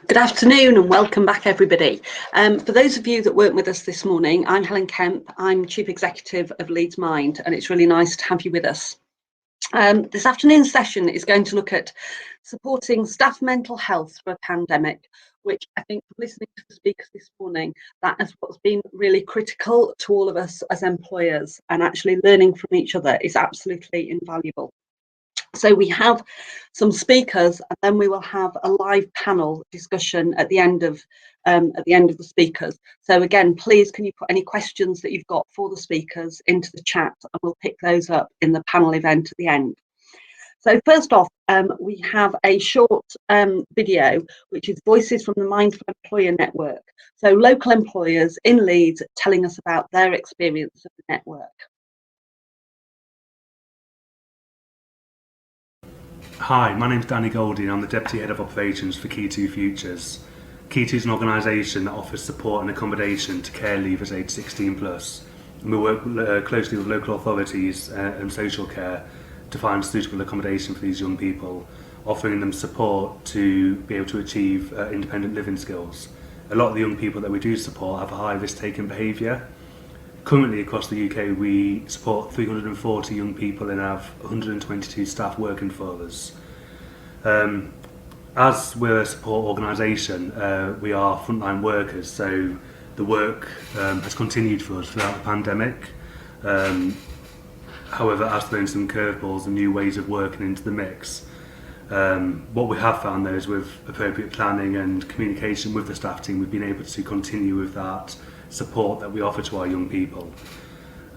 Good afternoon and welcome back, everybody. For those of you that weren't with us this morning, I'm Helen Kemp. I'm Chief Executive of Leeds Mind, and it's really nice to have you with us. This afternoon's session is going to look at supporting staff mental health through a pandemic, which I think, from listening to the speakers this morning, that is what's been really critical to all of us as employers, and actually learning from each other is absolutely invaluable. So we have some speakers, and then we will have a live panel discussion at the end of the speakers. So again, please, can you put any questions that you've got for the speakers into the chat, and we'll pick those up in the panel event at the end. So first off, we have a short video, which is Voices from the Mindful Employer Network. So local employers in Leeds telling us about their experience of the network. Hi, my name's Goldie and I'm the Deputy Head of Operations for Key2 Futures. Key2 is an organisation that offers support and accommodation to care leavers aged 16 plus. And we work closely with local authorities and social care to find suitable accommodation for these young people, offering them support to be able to achieve independent living skills. A lot of the young people that we do support have a high risk-taking behaviour. Currently across the UK we support 340 young people and have 122 staff working for us. As we're a support organisation, we are frontline workers, so the work has continued for us throughout the pandemic. However, it has thrown some curveballs and new ways of working into the mix. What we have found though is with appropriate planning and communication with the staff team, we've been able to continue with that support that we offer to our young people.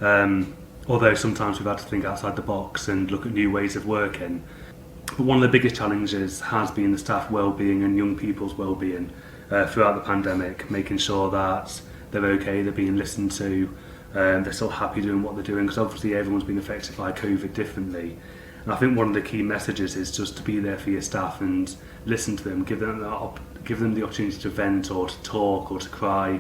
Although sometimes we've had to think outside the box and look at new ways of working. But one of the biggest challenges has been the staff wellbeing and young people's wellbeing throughout the pandemic, making sure that they're okay, they're being listened to, they're still happy doing what they're doing, because obviously everyone's been affected by COVID differently. And I think one of the key messages is just to be there for your staff and listen to them, give them the opportunity to vent or to talk or to cry,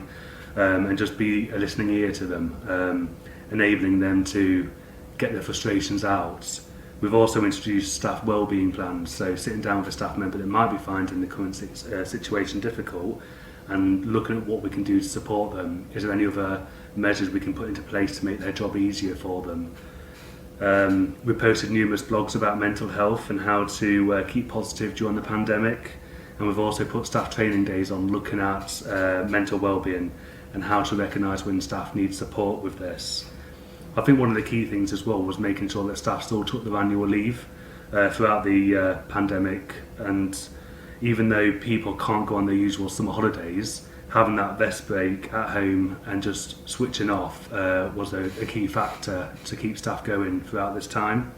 and just be a listening ear to them, enabling them to get their frustrations out. We've also introduced staff wellbeing plans, so sitting down with a staff member that might be finding the current situation difficult and looking at what we can do to support them. Is there any other measures we can put into place to make their job easier for them? We posted numerous blogs about mental health and how to keep positive during the pandemic, and we've also put staff training days on looking at mental wellbeing and how to recognise when staff need support with this. I think one of the key things as well was making sure that staff still took their annual leave throughout the pandemic, and even though people can't go on their usual summer holidays, having that rest break at home and just switching off was a key factor to keep staff going throughout this time,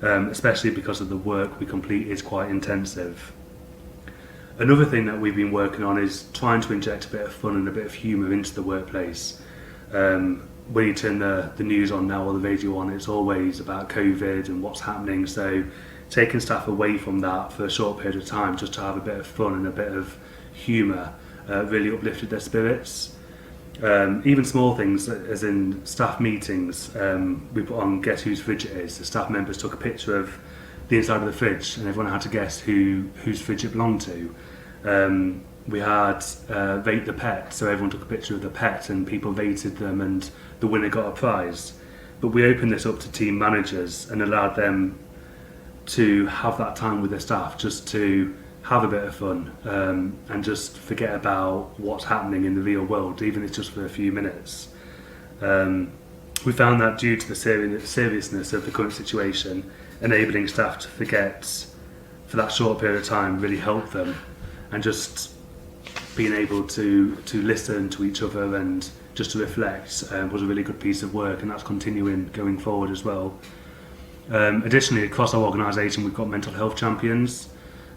especially because of the work we complete is quite intensive. Another thing that we've been working on is trying to inject a bit of fun and a bit of humour into the workplace. When you turn the news on now or the radio on, it's always about COVID and what's happening, so taking staff away from that for a short period of time just to have a bit of fun and a bit of humour really uplifted their spirits. Even small things, as in staff meetings, we put on Guess Whose Fridge It Is. The staff members took a picture of the inside of the fridge and everyone had to guess whose fridge it belonged to. We had Rate the Pet, so everyone took a picture of the pet and people rated them and the winner got a prize. But we opened this up to team managers and allowed them to have that time with their staff just to have a bit of fun and just forget about what's happening in the real world, even if it's just for a few minutes. We found that due to the seriousness of the current situation, enabling staff to forget for that short period of time really helped them, and just being able to listen to each other and just to reflect was a really good piece of work, and that's continuing going forward as well. Additionally, across our organisation we've got mental health champions,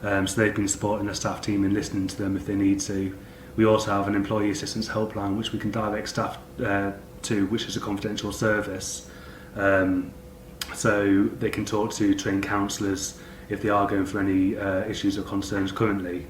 so they've been supporting the staff team and listening to them if they need to. We also have an employee assistance helpline which we can direct staff to, which is a confidential service, so they can talk to trained counsellors if they are going through any issues or concerns currently.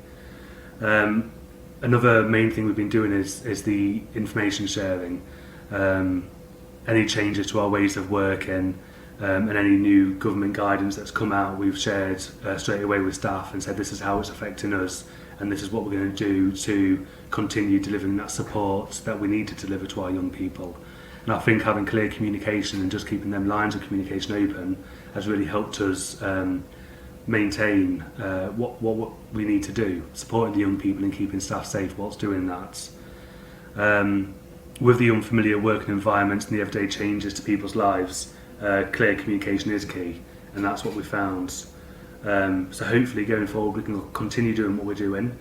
Another main thing we've been doing is the information sharing. Any changes to our ways of working and any new government guidance that's come out, we've shared straight away with staff and said this is how it's affecting us and this is what we're going to do to continue delivering that support that we need to deliver to our young people. And I think having clear communication and just keeping them lines of communication open has really helped us maintain what we need to do, supporting the young people and keeping staff safe whilst doing that. With the unfamiliar working environments and the everyday changes to people's lives, clear communication is key, and that's what we found. So hopefully going forward we can continue doing what we're doing.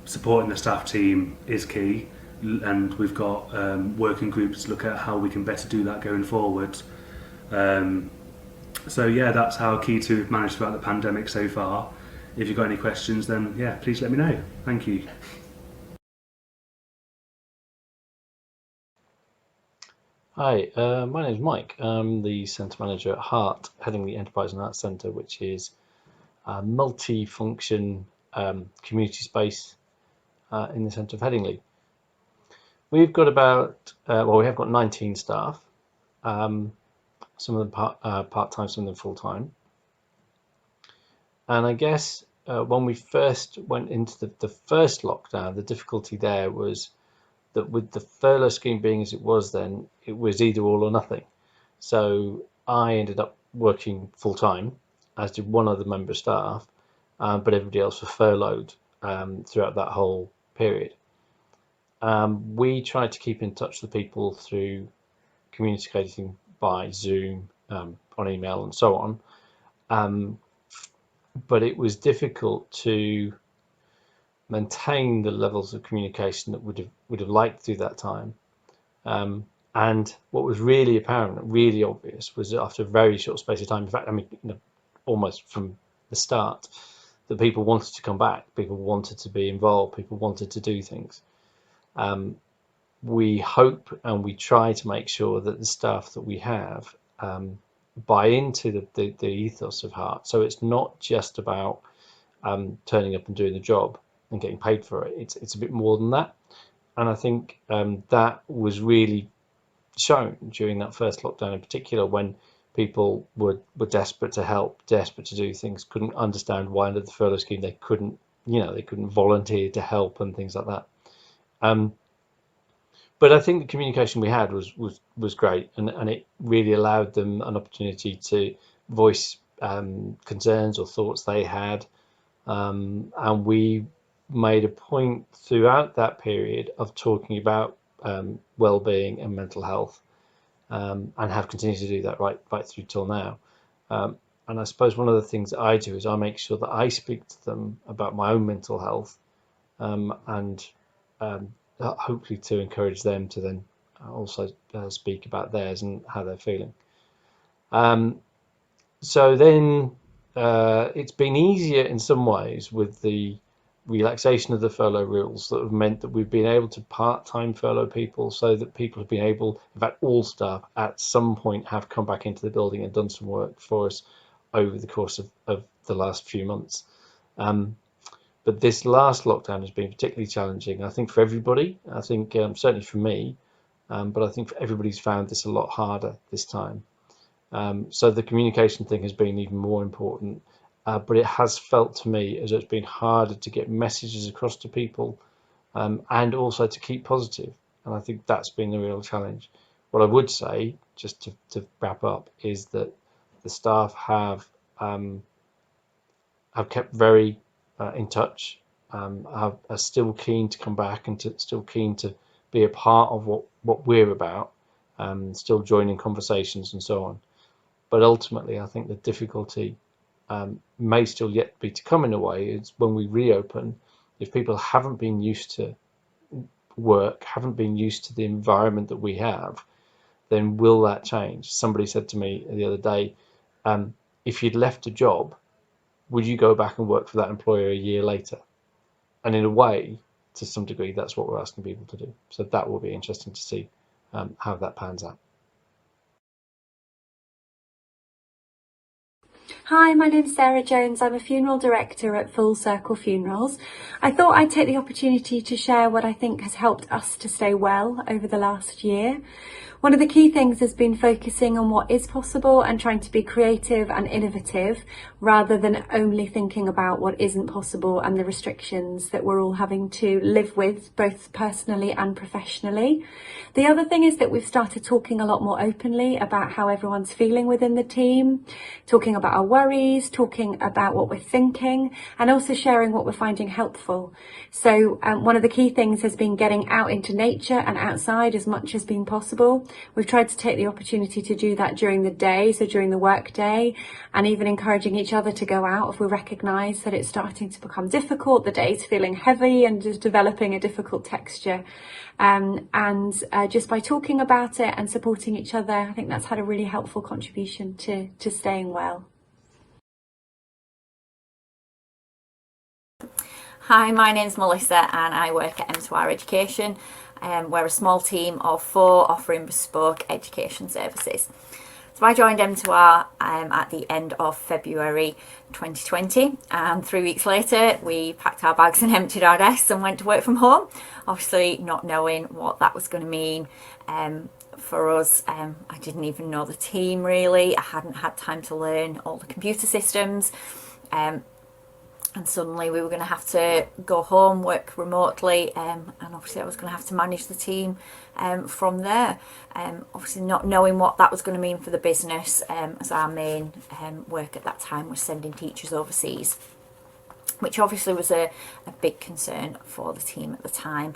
Supporting the staff team is key, and we've got working groups to look at how we can better do that going forward. So yeah, that's how Key2 have managed throughout the pandemic so far. If you've got any questions, then yeah, please let me know. Thank you. Hi, my name is Mike. I'm the Centre Manager at Heart, Headingley Enterprise and Arts Centre, which is a multi-function community space in the centre of Headingley. We've got about, we have got 19 staff, some of them part-time, some of them full-time. And I guess when we first went into the first lockdown, the difficulty there was that with the furlough scheme being as it was then, it was either all or nothing. So I ended up working full-time, as did one other member of staff, but everybody else was furloughed throughout that whole period. We tried to keep in touch with people through communicating by Zoom, on email and so on, but it was difficult to maintain the levels of communication that would have liked through that time. And what was really apparent, really obvious, was that after a very short space of time, in fact, I mean, almost from the start, that people wanted to come back, people wanted to be involved, people wanted to do things. We hope and we try to make sure that the staff that we have buy into the ethos of Heart. So it's not just about turning up and doing the job and getting paid for it. It's a bit more than that. And I think that was really shown during that first lockdown in particular, when people were desperate to help, desperate to do things, couldn't understand why under the furlough scheme they couldn't volunteer to help and things like that. But I think the communication we had was great, and it really allowed them an opportunity to voice concerns or thoughts they had, and we made a point throughout that period of talking about well-being and mental health, and have continued to do that right through till now. And I suppose one of the things that I do is I make sure that I speak to them about my own mental health, and hopefully to encourage them to then also speak about theirs and how they're feeling. So then it's been easier in some ways with the relaxation of the furlough rules that have meant that we've been able to part-time furlough people, so that people have been able, in fact all staff at some point, have come back into the building and done some work for us over the course of the last few months. But this last lockdown has been particularly challenging, I think, for everybody. I think certainly for me, but I think everybody's found this a lot harder this time. So the communication thing has been even more important, but it has felt to me as it's been harder to get messages across to people, and also to keep positive. And I think that's been the real challenge. What I would say, just to wrap up, is that the staff have kept very in touch, are still keen to come back and still keen to be a part of what we're about, still joining conversations and so on. But ultimately, I think the difficulty may still yet be to come in a way. It's when we reopen, if people haven't been used to work, haven't been used to the environment that we have, then will that change? Somebody said to me the other day, if you'd left a job, would you go back and work for that employer a year later? And in a way, to some degree, that's what we're asking people to do. So that will be interesting to see how that pans out. Hi, my name's Sarah Jones. I'm a funeral director at Full Circle Funerals. I thought I'd take the opportunity to share what I think has helped us to stay well over the last year. One of the key things has been focusing on what is possible and trying to be creative and innovative rather than only thinking about what isn't possible and the restrictions that we're all having to live with, both personally and professionally. The other thing is that we've started talking a lot more openly about how everyone's feeling within the team, talking about our worries, talking about what we're thinking, and also sharing what we're finding helpful. So one of the key things has been getting out into nature and outside as much as being possible. We've tried to take the opportunity to do that during the day, so during the work day, and even encouraging each other to go out if we recognise that it's starting to become difficult, the day's feeling heavy and just developing a difficult texture. Just by talking about it and supporting each other, I think that's had a really helpful contribution to staying well. Hi, my name's Melissa and I work at M2R Education. We're a small team of 4 offering bespoke education services. So I joined M2R at the end of February 2020, and 3 weeks later we packed our bags and emptied our desks and went to work from home, obviously not knowing what that was going to mean for us. I didn't even know the team really. I hadn't had time to learn all the computer systems. And suddenly we were going to have to go home, work remotely, and obviously I was going to have to manage the team from there. Obviously not knowing what that was going to mean for the business, as our main work at that time was sending teachers overseas, which obviously was a big concern for the team at the time.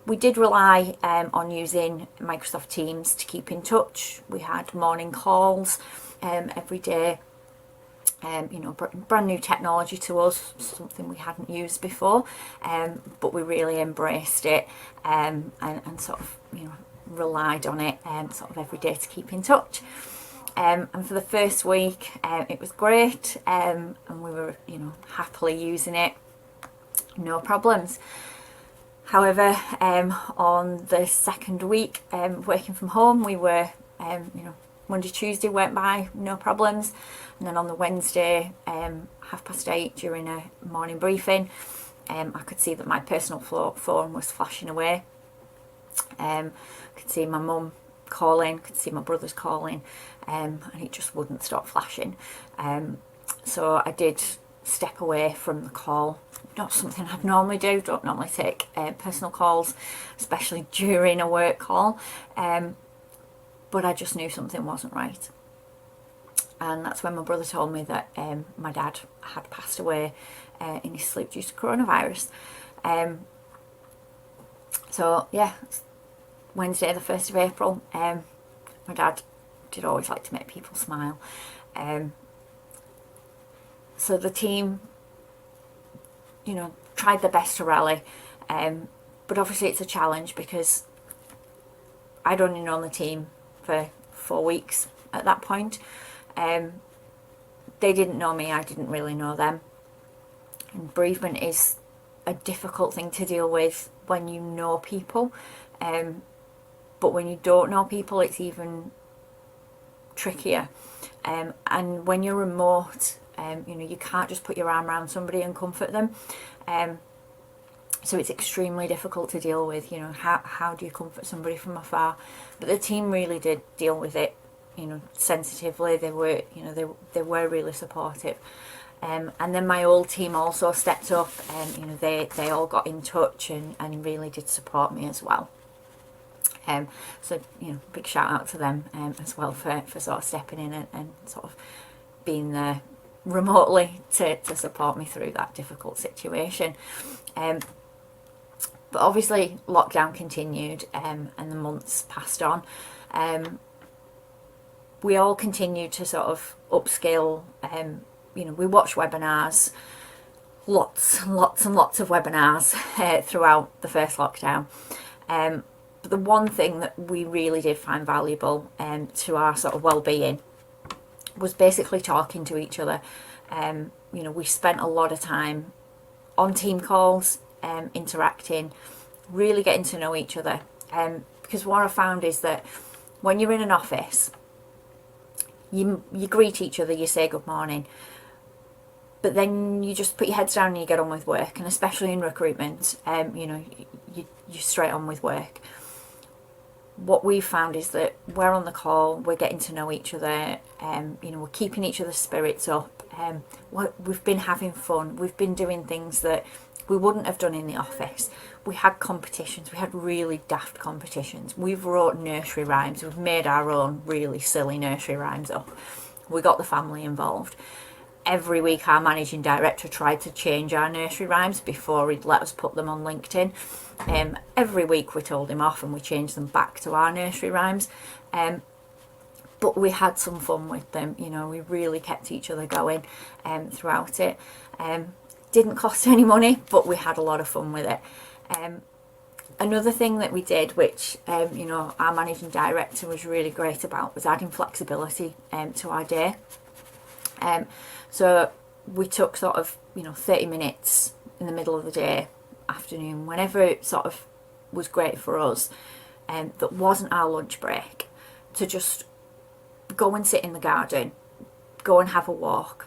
We did rely on using Microsoft Teams to keep in touch. We had morning calls every day. You know, brand new technology to us, something we hadn't used before, but we really embraced it and sort of, you know, relied on it sort of every day to keep in touch. And for the first week it was great, and we were, you know, happily using it, no problems. However, on the second week working from home, we were, you know, Monday, Tuesday went by, no problems. And then on the Wednesday, 8:30 during a morning briefing, I could see that my personal phone was flashing away. I could see my mum calling, could see my brothers calling, and it just wouldn't stop flashing. So I did step away from the call. Not something I'd normally do, don't normally take personal calls, especially during a work call. But I just knew something wasn't right. And that's when my brother told me that my dad had passed away in his sleep due to coronavirus. So yeah, Wednesday the 1st of April, my dad did always like to make people smile. So the team, you know, tried their best to rally, but obviously it's a challenge because I'd only known the team for 4 weeks at that point. They didn't know me, I didn't really know them. And bereavement is a difficult thing to deal with when you know people, but when you don't know people it's even trickier. And when you're remote, you know, you can't just put your arm around somebody and comfort them. So it's extremely difficult to deal with, you know, how do you comfort somebody from afar? But the team really did deal with it, you know, sensitively. They were, you know, they were really supportive. And then my old team also stepped up, and you know, they all got in touch and really did support me as well. So, you know, big shout out to them as well for sort of stepping in and sort of being there remotely to support me through that difficult situation. But obviously lockdown continued, and the months passed on. We all continued to sort of upskill. You know, we watched webinars, lots and lots and lots of webinars throughout the first lockdown. But the one thing that we really did find valuable to our sort of well-being was basically talking to each other. You know, we spent a lot of time on team calls, interacting, really getting to know each other. Because what I found is that when you're in an office, you greet each other, you say good morning, but then you just put your heads down and you get on with work. And especially in recruitment, you know, you're straight on with work. what we've found is that we're on the call, we're getting to know each other, you know, we're keeping each other's spirits up. We've been having fun. We've been doing things that we wouldn't have done in the office. We had competitions. We had really daft competitions. We've wrote nursery rhymes. We've made our own really silly nursery rhymes up. We got the family involved. Every week our managing director tried to change our nursery rhymes before he'd let us put them on LinkedIn. Every week we told him off and we changed them back to our nursery rhymes. But we had some fun with them, you know, we really kept each other going throughout it. Didn't cost any money, but we had a lot of fun with it. Another thing that we did, which you know, our managing director was really great about, was adding flexibility to our day. So we took sort of, you know, 30 minutes in the middle of the day, afternoon, whenever it sort of was great for us, that wasn't our lunch break, to just go and sit in the garden, go and have a walk,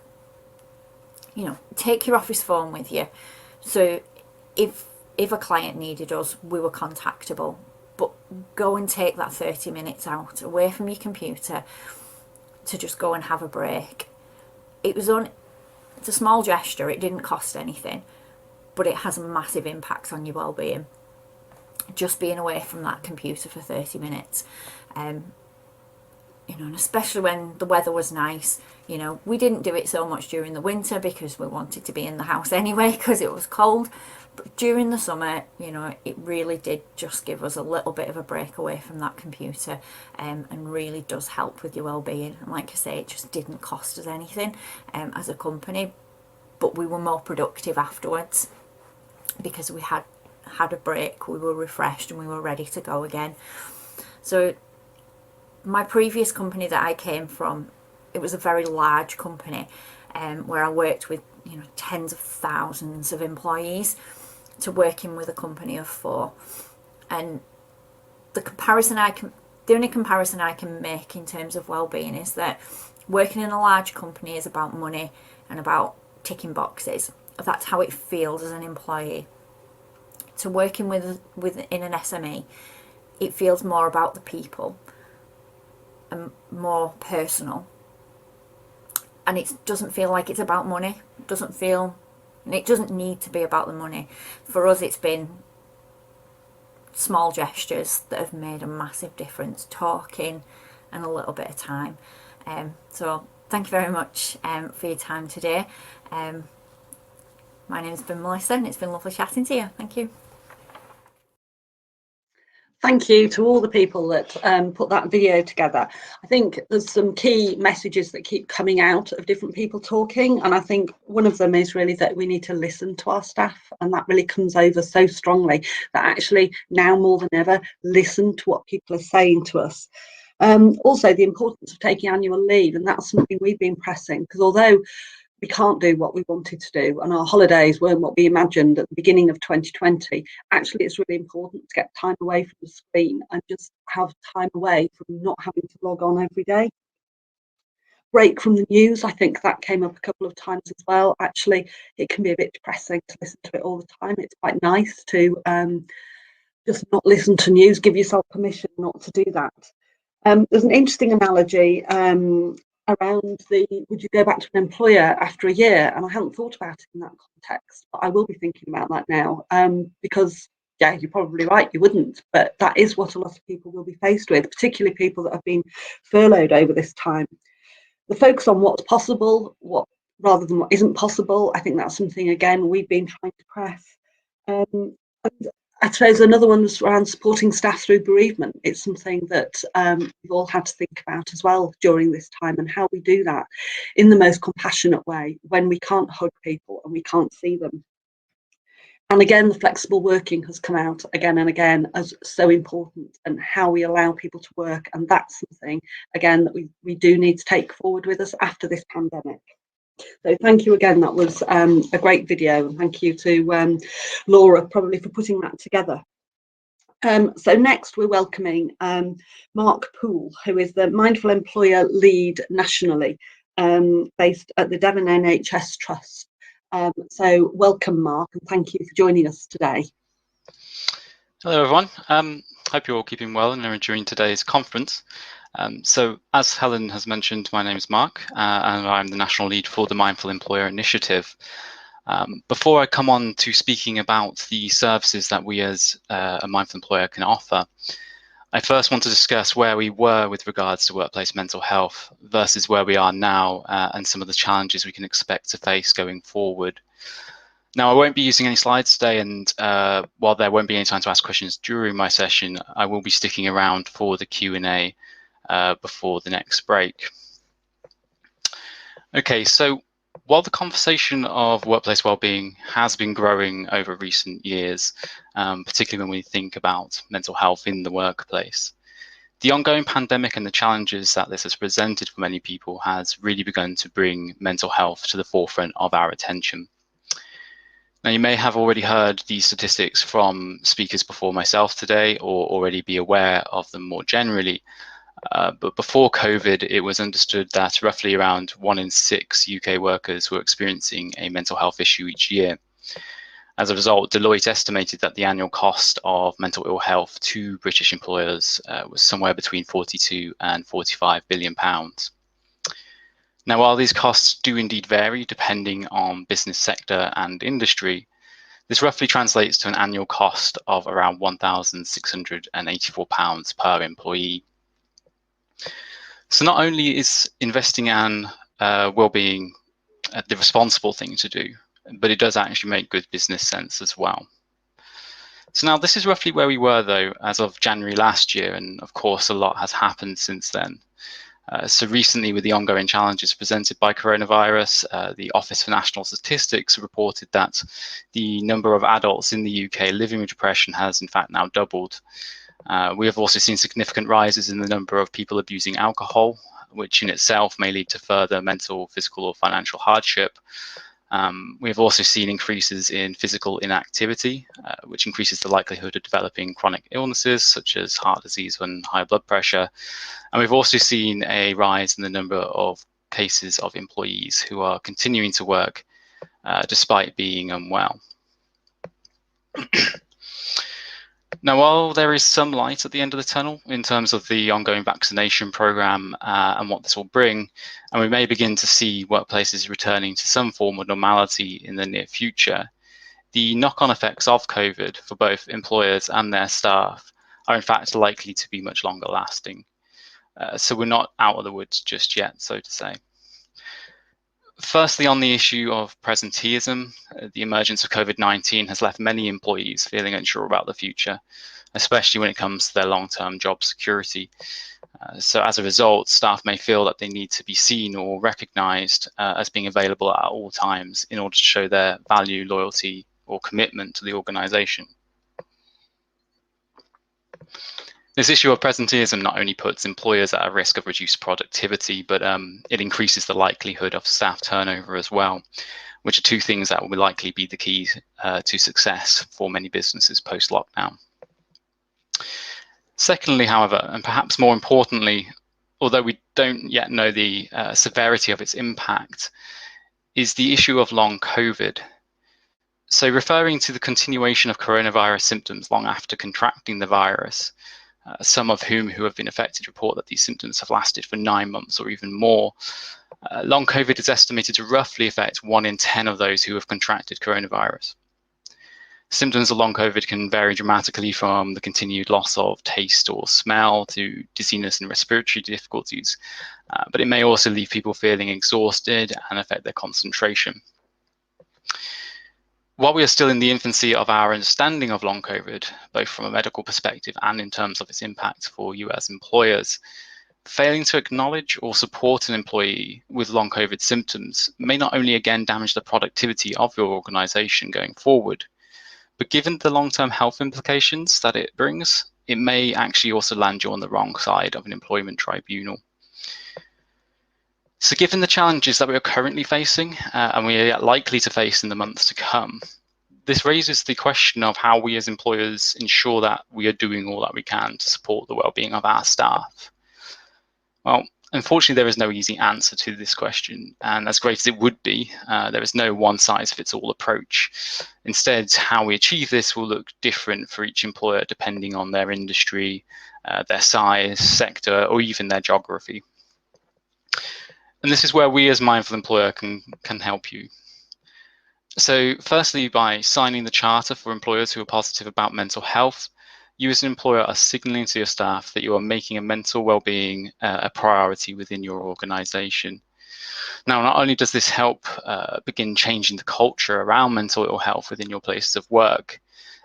you know, take your office phone with you. So if a client needed us, we were contactable, but go and take that 30 minutes out away from your computer to just go and have a break. It's a small gesture, it didn't cost anything, but it has a massive impact on your well-being, just being away from that computer for 30 minutes. You know, and especially when the weather was nice, you know, we didn't do it so much during the winter because we wanted to be in the house anyway because it was cold. But during the summer, you know, it really did just give us a little bit of a break away from that computer, and really does help with your well-being. And like I say, it just didn't cost us anything as a company, but we were more productive afterwards because we had a break, we were refreshed and we were ready to go again. So my previous company that I came from, it was a very large company where I worked with, you know, tens of thousands of employees, to working with a company of 4. And the only comparison I can make in terms of well-being is that working in a large company is about money and about ticking boxes. That's how it feels as an employee. To working within an SME, it feels more about the people and more personal, and it doesn't feel like it's about money. It doesn't need to be about the money. For us, it's been small gestures that have made a massive difference, talking and a little bit of time. So thank you very much for your time today. My name's been Melissa and it's been lovely chatting to you. Thank you. Thank you to all the people that put that video together. I think there's some key messages that keep coming out of different people talking, and I think one of them is really that we need to listen to our staff, and that really comes over so strongly, that actually now more than ever, listen to what people are saying to us. Also the importance of taking annual leave, and that's something we've been pressing, because although we can't do what we wanted to do, and our holidays weren't what we imagined at the beginning of 2020. Actually, it's really important to get time away from the screen and just have time away from not having to log on every day. Break from the news, I think that came up a couple of times as well. Actually, it can be a bit depressing to listen to it all the time. It's quite nice to just not listen to news, give yourself permission not to do that. There's an interesting analogy around would you go back to an employer after a year? And I hadn't thought about it in that context, but I will be thinking about that now, because yeah, you're probably right, you wouldn't, but that is what a lot of people will be faced with, particularly people that have been furloughed over this time. The focus on what's possible, rather than what isn't possible, I think that's something, again, we've been trying to press. And I suppose another one was around supporting staff through bereavement. It's something that we've all had to think about as well during this time, and how we do that in the most compassionate way when we can't hug people and we can't see them. And again, the flexible working has come out again and again as so important, and how we allow people to work. And that's something, again, that we do need to take forward with us after this pandemic. So thank you again, that was a great video, and thank you to Laura probably for putting that together. So next we're welcoming Mark Poole, who is the Mindful Employer Lead nationally, based at the Devon NHS Trust. So welcome, Mark, and thank you for joining us today. Hello everyone. Hope you're all keeping well and are enjoying today's conference. So as Helen has mentioned, my name is Mark and I'm the National Lead for the Mindful Employer Initiative. Before I come on to speaking about the services that we as a mindful employer can offer, I first want to discuss where we were with regards to workplace mental health versus where we are now and some of the challenges we can expect to face going forward. Now, I won't be using any slides today, and while there won't be any time to ask questions during my session, I will be sticking around for the Q&A before the next break. Okay, so while the conversation of workplace wellbeing has been growing over recent years, particularly when we think about mental health in the workplace, the ongoing pandemic and the challenges that this has presented for many people has really begun to bring mental health to the forefront of our attention. Now, you may have already heard these statistics from speakers before myself today, or already be aware of them more generally. But before COVID, it was understood that roughly around 1 in 6 UK workers were experiencing a mental health issue each year. As a result, Deloitte estimated that the annual cost of mental ill health to British employers was somewhere between 42 and 45 billion pounds. Now, while these costs do indeed vary depending on business sector and industry, this roughly translates to an annual cost of around £1,684 per employee. So not only is investing in well-being the responsible thing to do, but it does actually make good business sense as well. So now this is roughly where we were though as of January last year, and of course a lot has happened since then. So recently, with the ongoing challenges presented by coronavirus, the Office for National Statistics reported that the number of adults in the UK living with depression has in fact now doubled. We have also seen significant rises in the number of people abusing alcohol, which in itself may lead to further mental, physical or financial hardship. We have also seen increases in physical inactivity, which increases the likelihood of developing chronic illnesses such as heart disease and high blood pressure. And we've also seen a rise in the number of cases of employees who are continuing to work despite being unwell. Now, while there is some light at the end of the tunnel in terms of the ongoing vaccination programme and what this will bring, and we may begin to see workplaces returning to some form of normality in the near future, the knock-on effects of COVID for both employers and their staff are in fact likely to be much longer lasting. So we're not out of the woods just yet, so to say. Firstly, on the issue of presenteeism, the emergence of COVID-19 has left many employees feeling unsure about the future, especially when it comes to their long-term job security. So as a result, staff may feel that they need to be seen or recognised as being available at all times in order to show their value, loyalty or commitment to the organisation. This issue of presenteeism not only puts employers at a risk of reduced productivity, but it increases the likelihood of staff turnover as well, which are two things that will likely be the key to success for many businesses post-lockdown. Secondly, however, and perhaps more importantly, although we don't yet know the severity of its impact, is the issue of long COVID. So referring to the continuation of coronavirus symptoms long after contracting the virus, some of who have been affected report that these symptoms have lasted for 9 months or even more. Long COVID is estimated to roughly affect 1 in 10 of those who have contracted coronavirus. Symptoms of long COVID can vary dramatically from the continued loss of taste or smell to dizziness and respiratory difficulties, but it may also leave people feeling exhausted and affect their concentration. While we are still in the infancy of our understanding of long COVID, both from a medical perspective and in terms of its impact for you as employers, failing to acknowledge or support an employee with long COVID symptoms may not only again damage the productivity of your organisation going forward, but given the long-term health implications that it brings, it may actually also land you on the wrong side of an employment tribunal. So given the challenges that we are currently facing and we are likely to face in the months to come, this raises the question of how we as employers ensure that we are doing all that we can to support the well-being of our staff. Well, Unfortunately, there is no easy answer to this question, and as great as it would be, there is no one-size-fits-all approach. Instead, how we achieve this will look different for each employer depending on their industry, their size, sector, or even their geography. And this is where we as Mindful Employer can help you. So firstly, by signing the charter for employers who are positive about mental health, you as an employer are signalling to your staff that you are making a mental well-being a priority within your organisation. Now, not only does this help begin changing the culture around mental ill health within your places of work,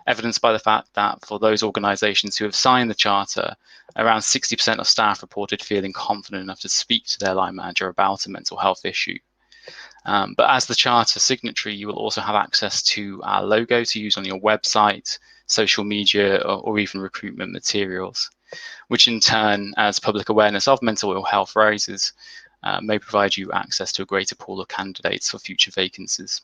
evidenced by the fact that for those organisations who have signed the charter, around 60% of staff reported feeling confident enough to speak to their line manager about a mental health issue. But as the charter signatory, you will also have access to our logo to use on your website, social media, or even recruitment materials, which in turn, as public awareness of mental ill health rises, may provide you access to a greater pool of candidates for future vacancies.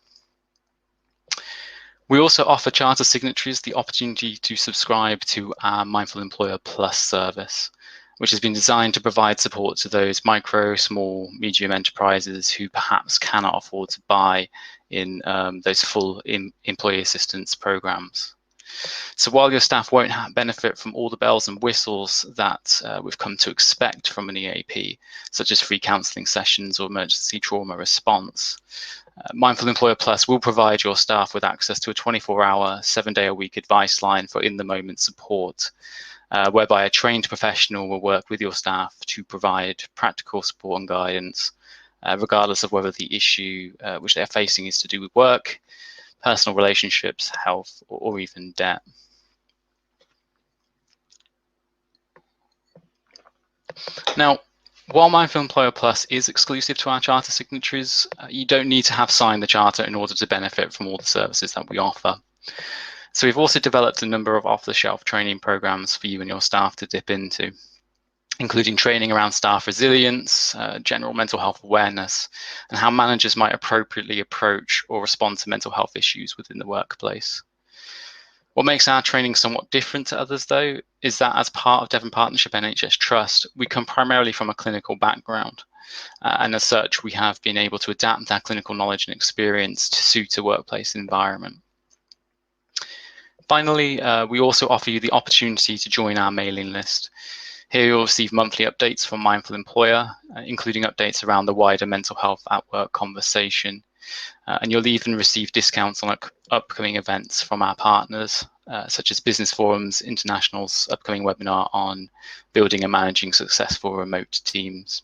We also offer charter signatories the opportunity to subscribe to our Mindful Employer Plus service, which has been designed to provide support to those micro, small, medium enterprises who perhaps cannot afford to buy in those full employee assistance programs. So while your staff won't benefit from all the bells and whistles that we've come to expect from an EAP, such as free counselling sessions or emergency trauma response, Mindful Employer Plus will provide your staff with access to a 24-hour, 7-day-a-week advice line for in-the-moment support, whereby a trained professional will work with your staff to provide practical support and guidance, regardless of whether the issue which they're facing is to do with work, personal relationships, health, or even debt. Now, while Mindful Employer Plus is exclusive to our charter signatories, you don't need to have signed the charter in order to benefit from all the services that we offer. So we've also developed a number of off-the-shelf training programs for you and your staff to dip into, including training around staff resilience, general mental health awareness, and how managers might appropriately approach or respond to mental health issues within the workplace. What makes our training somewhat different to others, though, is that as part of Devon Partnership NHS Trust, we come primarily from a clinical background. And as such, we have been able to adapt our clinical knowledge and experience to suit a workplace environment. Finally, we also offer you the opportunity to join our mailing list. Here you'll receive monthly updates from Mindful Employer, including updates around the wider mental health at work conversation. And you'll even receive discounts on upcoming events from our partners, such as Business Forum's International's upcoming webinar on building and managing successful remote teams.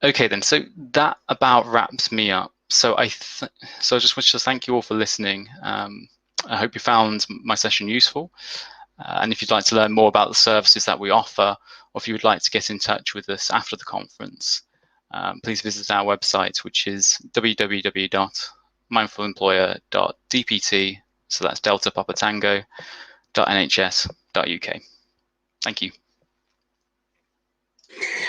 Okay then, so that about wraps me up. So I just wish to thank you all for listening. I hope you found my session useful. And if you'd like to learn more about the services that we offer, or if you would like to get in touch with us after the conference, please visit our website, which is www.mindfulemployer.dpt, so that's Delta Papa Tango, .nhs.uk. Thank you.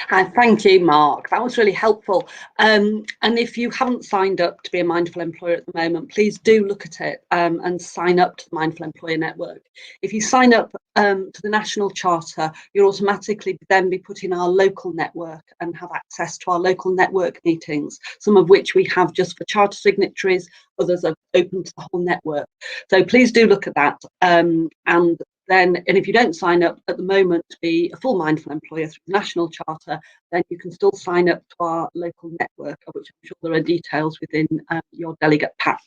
Thank you, Mark. That was really helpful. And if you haven't signed up to be a Mindful Employer at the moment, please do look at it and sign up to the Mindful Employer Network. If you sign up to the National Charter, you'll automatically then be put in our local network and have access to our local network meetings, some of which we have just for charter signatories, others are open to the whole network. So please do look at that. And if you don't sign up at the moment to be a full Mindful Employer through the National Charter, then you can still sign up to our local network, of which I'm sure there are details within your delegate pack.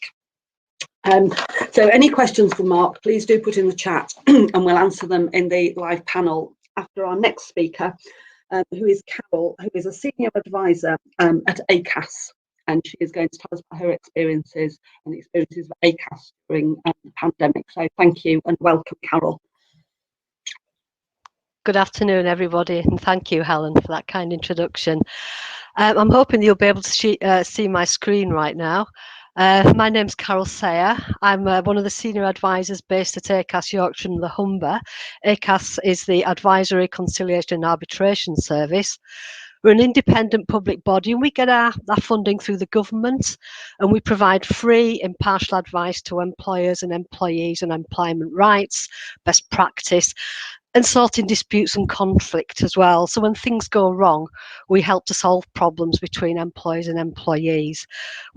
So any questions for Mark, please do put in the chat and we'll answer them in the live panel after our next speaker, who is Carole, who is a senior advisor at Acas. And she is going to tell us about her experiences and the experiences of Acas during the pandemic. So thank you and welcome, Carole. Good afternoon, everybody, and thank you, Helen, for that kind introduction. I'm hoping you'll be able to see my screen right now. My name's Carole Sayer. I'm one of the senior advisors based at Acas, Yorkshire and the Humber. Acas is the Advisory, Conciliation and Arbitration Service. We're an independent public body and we get our funding through the government, and we provide free, impartial advice to employers and employees on employment rights, best practice, and sorting disputes and conflict as well. So when things go wrong, we help to solve problems between employers and employees.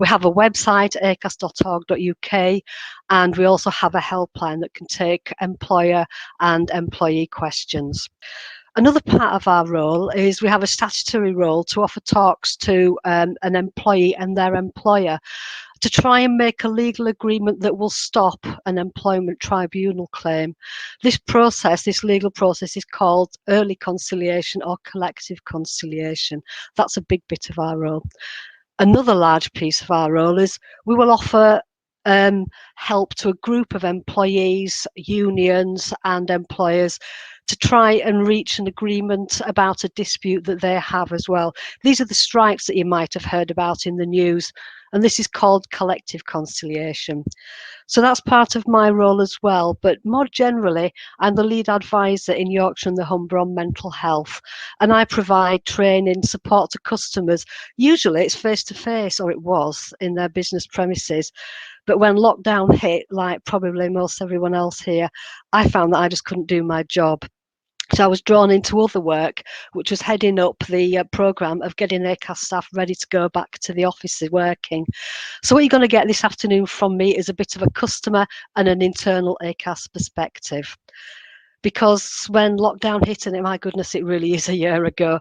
We have a website, acas.org.uk, and we also have a helpline that can take employer and employee questions. Another part of our role is we have a statutory role to offer talks to an employee and their employer to try and make a legal agreement that will stop an employment tribunal claim. This legal process is called early conciliation or collective conciliation. That's a big bit of our role. Another large piece of our role is we will offer help to a group of employees, unions and employers to try and reach an agreement about a dispute that they have as well. These are the strikes that you might have heard about in the news, and this is called collective conciliation. So that's part of my role as well, but more generally, I'm the lead advisor in Yorkshire and the Humber on mental health, and I provide training, support to customers. Usually it's face-to-face, or it was, in their business premises. But when lockdown hit, like probably most everyone else here, I found that I just couldn't do my job. So I was drawn into other work, which was heading up the programme of getting Acas staff ready to go back to the offices working. So what you're going to get this afternoon from me is a bit of a customer and an internal Acas perspective. Because when lockdown hit, and my goodness, it really is a year ago,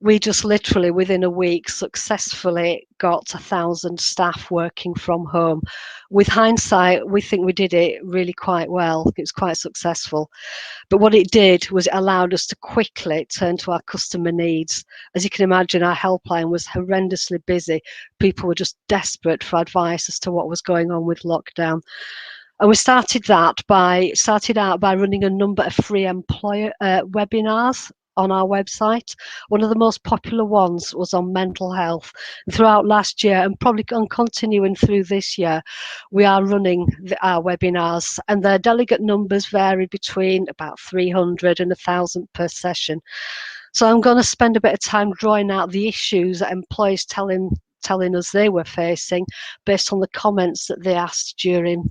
we just literally within a week successfully got 1,000 staff working from home. With hindsight, we think we did it really quite well. It was quite successful. But what it did was it allowed us to quickly turn to our customer needs. As you can imagine, our helpline was horrendously busy. People were just desperate for advice as to what was going on with lockdown. And we started out by running a number of free employer webinars on our website. One of the most popular ones was on mental health. And throughout last year, and probably continuing through this year, we are running our webinars, and their delegate numbers vary between about 300 and 1,000 per session. So I'm going to spend a bit of time drawing out the issues that employees telling us they were facing based on the comments that they asked during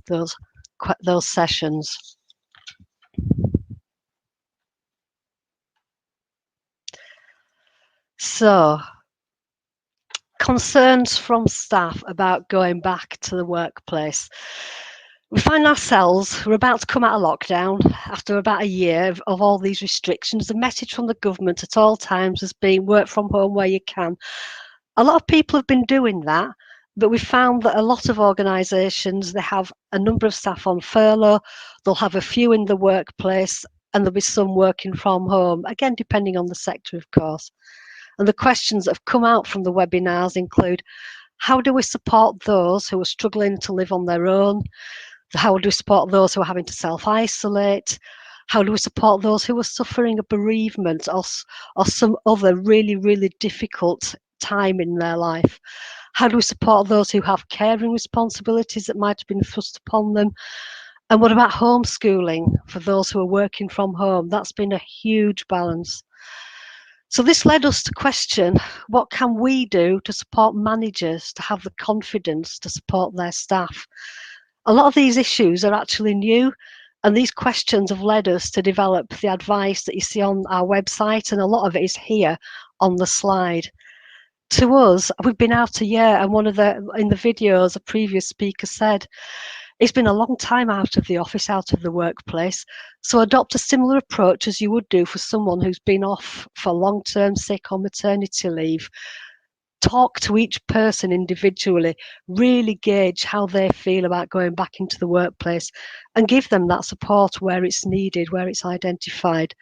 those sessions. So, concerns from staff about going back to the workplace. We find ourselves, we're about to come out of lockdown after about a year of all these restrictions. The message from the government at all times has been work from home where you can. A lot of people have been doing that, but we found that a lot of organisations, they have a number of staff on furlough, they'll have a few in the workplace, and there'll be some working from home, again, depending on the sector, of course. And the questions that have come out from the webinars include, how do we support those who are struggling to live on their own? How do we support those who are having to self-isolate? How do we support those who are suffering a bereavement or some other really, really difficult time in their life? How do we support those who have caring responsibilities that might have been thrust upon them? And what about homeschooling for those who are working from home? That's been a huge balance. So this led us to question, what can we do to support managers to have the confidence to support their staff? A lot of these issues are actually new, and these questions have led us to develop the advice that you see on our website, and a lot of it is here on the slide. To us, we've been out a year, and in the videos, a previous speaker said, it's been a long time out of the office, out of the workplace. So adopt a similar approach as you would do for someone who's been off for long-term sick or maternity leave. Talk to each person individually, really gauge how they feel about going back into the workplace, and give them that support where it's needed, where it's identified.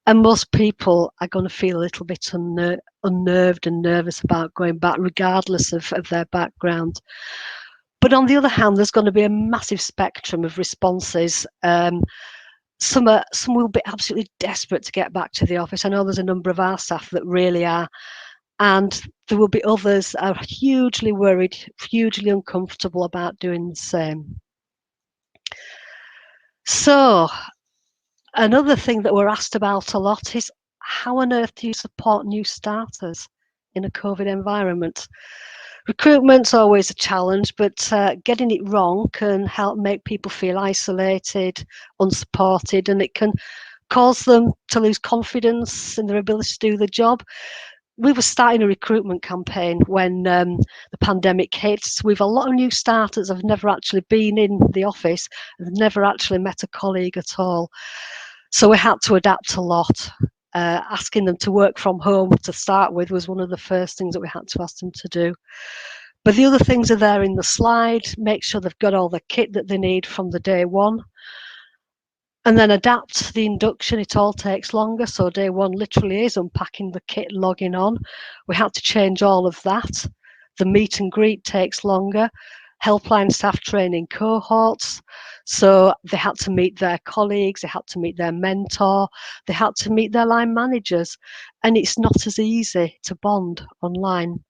And most people are going to feel a little bit unnerved and nervous about going back, regardless of their background. But on the other hand, there's going to be a massive spectrum of responses. Some will be absolutely desperate to get back to the office. I know there's a number of our staff that really are. And there will be others that are hugely worried, hugely uncomfortable about doing the same. So another thing that we're asked about a lot is, how on earth do you support new starters in a COVID environment? Recruitment's always a challenge, but getting it wrong can help make people feel isolated, unsupported, and it can cause them to lose confidence in their ability to do the job. We were starting a recruitment campaign when the pandemic hit. We've a lot of new starters have never actually been in the office, have never actually met a colleague at all. So we had to adapt a lot. Asking them to work from home to start with was one of the first things that we had to ask them to do. But the other things are there in the slide. Make sure they've got all the kit that they need from the day one. And then adapt the induction. It all takes longer. So day one literally is unpacking the kit, logging on. We had to change all of that. The meet and greet takes longer. Helpline staff training cohorts. So they had to meet their colleagues, they had to meet their mentor, they had to meet their line managers. And it's not as easy to bond online.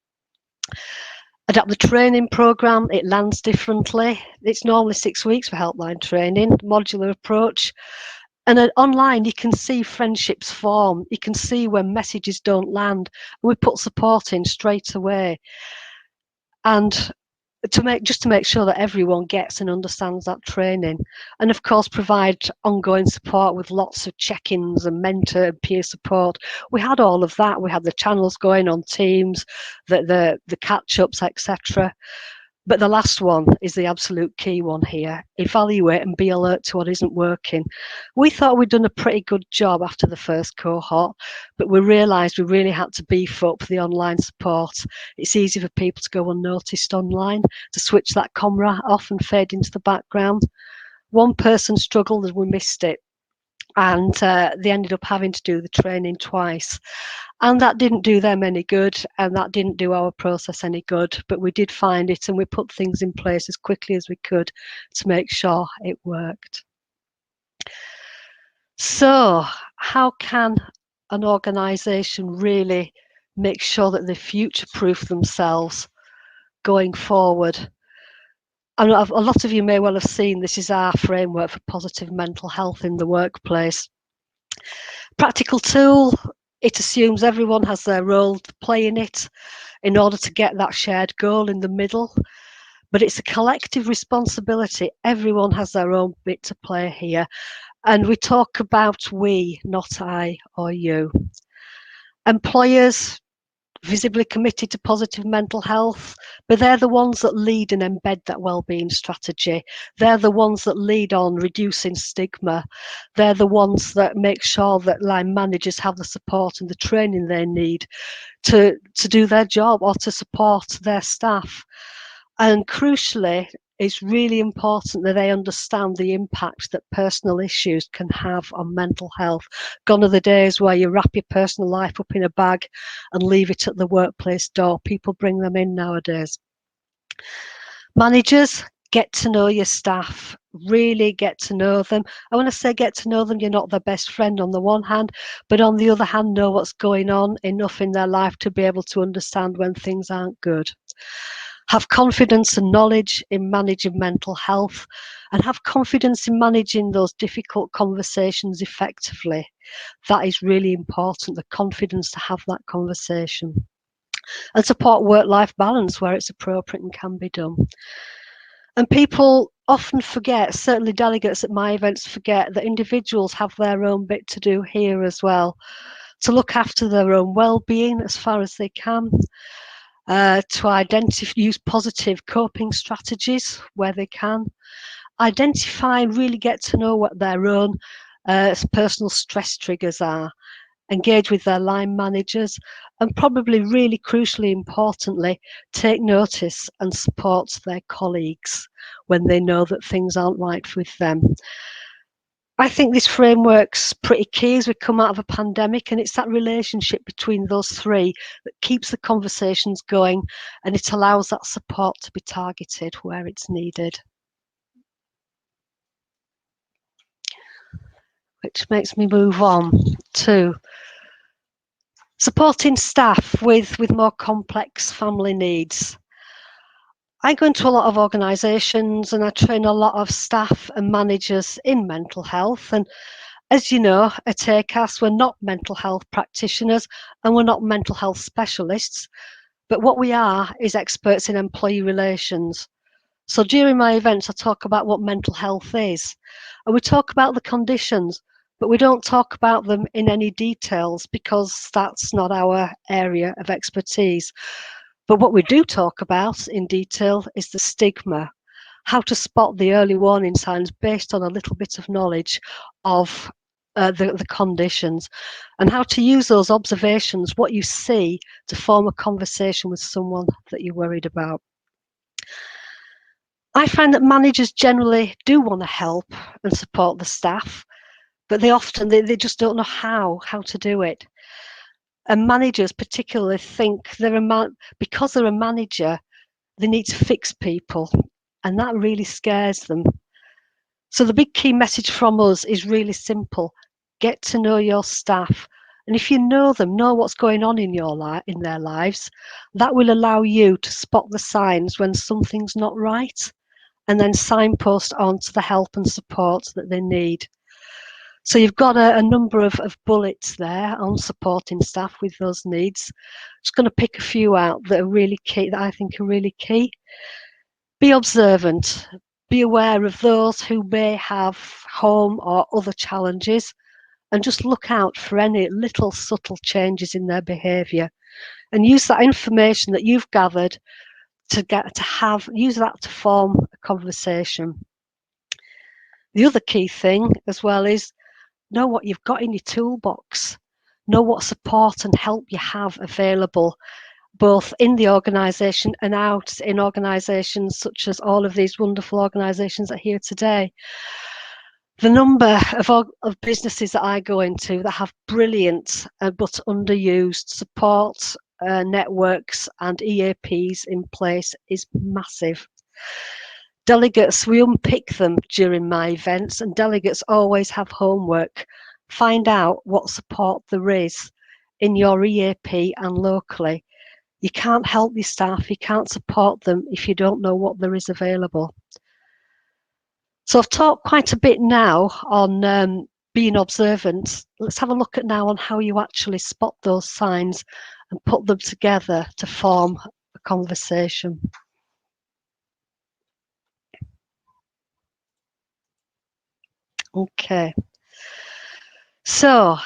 Adapt the training programme, it lands differently. It's normally 6 weeks for helpline training, modular approach. And online, you can see friendships form. You can see when messages don't land. We put support in straight away. And to make sure that everyone gets and understands that training, and of course provide ongoing support with lots of check-ins and mentor and peer support. We had all of that. We had the channels going on Teams, the catch-ups, etc. But the last one is the absolute key one here. Evaluate and be alert to what isn't working. We thought we'd done a pretty good job after the first cohort, but we realised we really had to beef up the online support. It's easy for people to go unnoticed online, to switch that camera off and fade into the background. One person struggled and we missed it. And they ended up having to do the training twice. And that didn't do them any good, and that didn't do our process any good. But we did find it, and we put things in place as quickly as we could to make sure it worked. So how can an organisation really make sure that they future-proof themselves going forward? And a lot of you may well have seen this is our framework for positive mental health in the workplace. Practical tool, it assumes everyone has their role to play in it in order to get that shared goal in the middle. But it's a collective responsibility. Everyone has their own bit to play here. And we talk about we, not I or you. Employers, visibly committed to positive mental health, but they're the ones that lead and embed that wellbeing strategy. They're the ones that lead on reducing stigma. They're the ones that make sure that line managers have the support and the training they need to do their job or to support their staff. And crucially, it's really important that they understand the impact that personal issues can have on mental health. Gone are the days where you wrap your personal life up in a bag and leave it at the workplace door. People bring them in nowadays. Managers, get to know your staff, really get to know them. And when I say get to know them, you're not their best friend on the one hand, but on the other hand, know what's going on enough in their life to be able to understand when things aren't good. Have confidence and knowledge in managing mental health, and have confidence in managing those difficult conversations effectively. That is really important, the confidence to have that conversation. And support work-life balance where it's appropriate and can be done. And people often forget, certainly delegates at my events forget, that individuals have their own bit to do here as well, to look after their own well-being as far as they can. To identify, use positive coping strategies where they can, identify and really get to know what their own personal stress triggers are, engage with their line managers, and probably really crucially importantly, take notice and support their colleagues when they know that things aren't right with them. I think this framework's pretty key as we come out of a pandemic, and it's that relationship between those three that keeps the conversations going, and it allows that support to be targeted where it's needed. Which makes me move on to supporting staff with more complex family needs. I go into a lot of organisations and I train a lot of staff and managers in mental health. And as you know, at Acas, we're not mental health practitioners and we're not mental health specialists, but what we are is experts in employee relations. So during my events, I talk about what mental health is, and we talk about the conditions, but we don't talk about them in any details because that's not our area of expertise. But what we do talk about in detail is the stigma, how to spot the early warning signs based on a little bit of knowledge of the conditions, and how to use those observations, what you see, to form a conversation with someone that you're worried about. I find that managers generally do want to help and support the staff, but they often they just don't know how to do it. And managers particularly think because they're a manager, they need to fix people, and that really scares them. So the big key message from us is really simple: get to know your staff, and if you know them, know what's going on in their lives, that will allow you to spot the signs when something's not right, and then signpost on to the help and support that they need. So you've got a number of bullets there on supporting staff with those needs. Just going to pick a few out that are really key, that I think are really key. Be observant. Be aware of those who may have home or other challenges, and just look out for any little subtle changes in their behaviour, and use that information that you've gathered use that to form a conversation. The other key thing as well is know what you've got in your toolbox. Know what support and help you have available, both in the organisation and out in organisations such as all of these wonderful organisations that are here today. The number of businesses that I go into that have brilliant but underused support networks and EAPs in place is massive. Delegates, we unpick them during my events, and delegates always have homework. Find out what support there is in your EAP and locally. You can't help your staff, you can't support them if you don't know what there is available. So I've talked quite a bit now on being observant. Let's have a look at now on how you actually spot those signs and put them together to form a conversation. Okay, so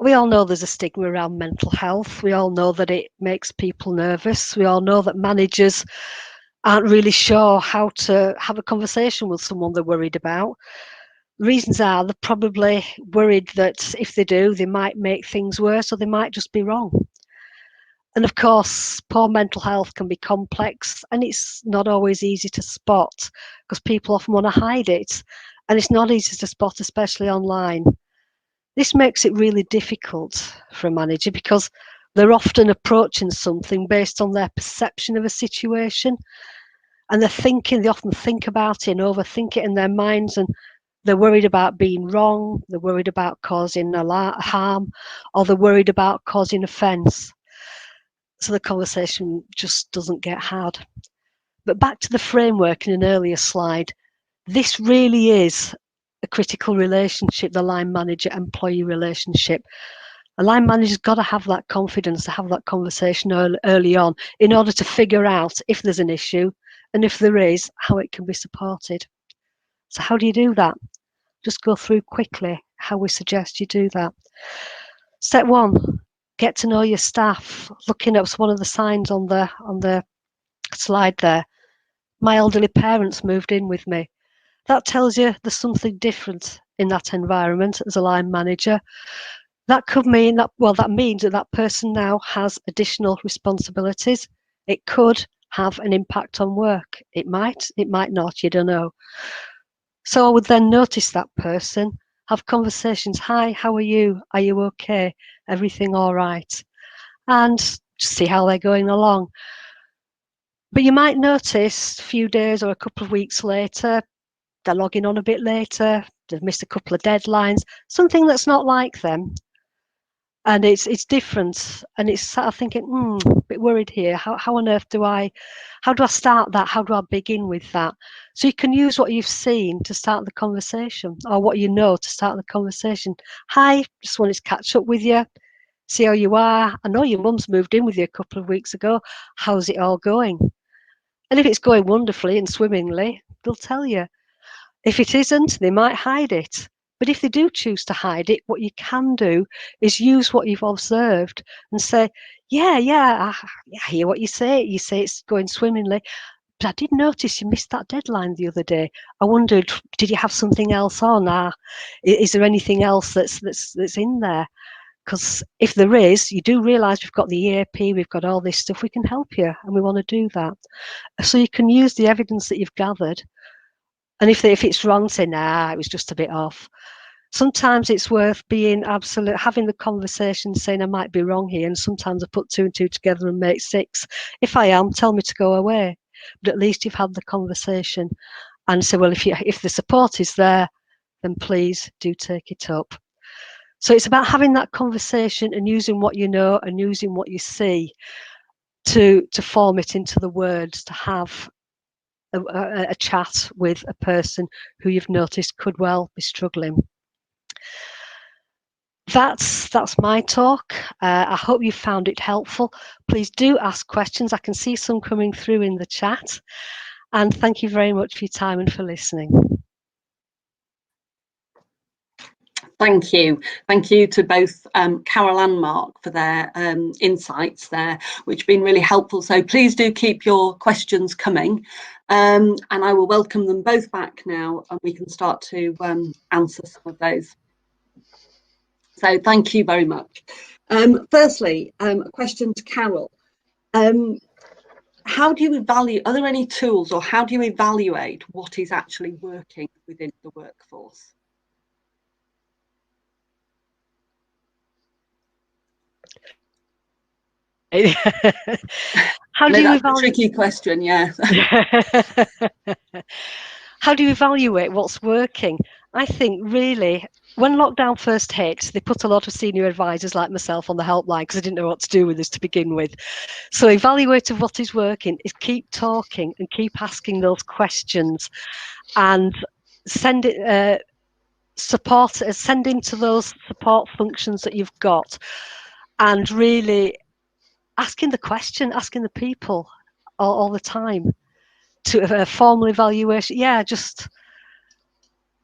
we all know there's a stigma around mental health. We all know that it makes people nervous. We all know that managers aren't really sure how to have a conversation with someone they're worried about. The reasons are they're probably worried that if they do, they might make things worse, or they might just be wrong. And of course, poor mental health can be complex, and it's not always easy to spot because people often want to hide it, and it's not easy to spot, especially online. This makes it really difficult for a manager because they're often approaching something based on their perception of a situation, and they often think about it and overthink it in their minds, and they're worried about being wrong, they're worried about causing harm, or they're worried about causing offence. So the conversation just doesn't get had. But back to the framework in an earlier slide, this really is a critical relationship, the line manager-employee relationship. A line manager's got to have that confidence to have that conversation early on in order to figure out if there's an issue, and if there is, how it can be supported. So how do you do that? Just go through quickly how we suggest you do that. Step 1, get to know your staff. Looking at one of the signs on the slide there, my elderly parents moved in with me. That tells you there's something different in that environment as a line manager. That could mean that, well, that means that that person now has additional responsibilities. It could have an impact on work. It might not, you don't know. So I would then notice that person, have conversations. Hi, how are you? Are you okay? Everything all right? And just see how they're going along. But you might notice a few days or a couple of weeks later, they're logging on a bit later, they've missed a couple of deadlines, something that's not like them. And it's different, and it's sort of thinking, a bit worried here. How on earth how do I start that? How do I begin with that? So you can use what you've seen to start the conversation, or what you know to start the conversation. Hi, just wanted to catch up with you, see how you are. I know your mum's moved in with you a couple of weeks ago. How's it all going? And if it's going wonderfully and swimmingly, they'll tell you. If it isn't, they might hide it. But if they do choose to hide it, what you can do is use what you've observed and say, yeah, I hear what you say. You say it's going swimmingly. But I did notice you missed that deadline the other day. I wondered, did you have something else on? Is there anything else that's in there? Because if there is, you do realise we've got the EAP, we've got all this stuff, we can help you, and we want to do that. So you can use the evidence that you've gathered, and if it's wrong, say, nah, it was just a bit off. Sometimes it's worth being absolute, having the conversation, saying I might be wrong here, and sometimes I put 2 and 2 together and make 6. If I am, tell me to go away. But at least you've had the conversation and say, well, if the support is there, then please do take it up. So it's about having that conversation and using what you know and using what you see to form it into the words, to have a chat with a person who you've noticed could well be struggling. That's my talk. I hope you found it helpful. Please do ask questions. I can see some coming through in the chat. And thank you very much for your time and for listening. Thank you. Thank you to both Carole and Mark for their insights there, which have been really helpful. So please do keep your questions coming, and I will welcome them both back now, and we can start to answer some of those. So thank you very much. Firstly, a question to Carole. How do you evaluate, are there any tools, or how do you evaluate what is actually working within the workforce? How do you evaluate? A tricky question, yeah. How do you evaluate what's working? I think really, when lockdown first hit, they put a lot of senior advisors like myself on the helpline because I didn't know what to do with this to begin with. So evaluate of what is working is keep talking and keep asking those questions, and send it send into those support functions that you've got, and really asking the question, asking the people all the time to a formal evaluation. Yeah, just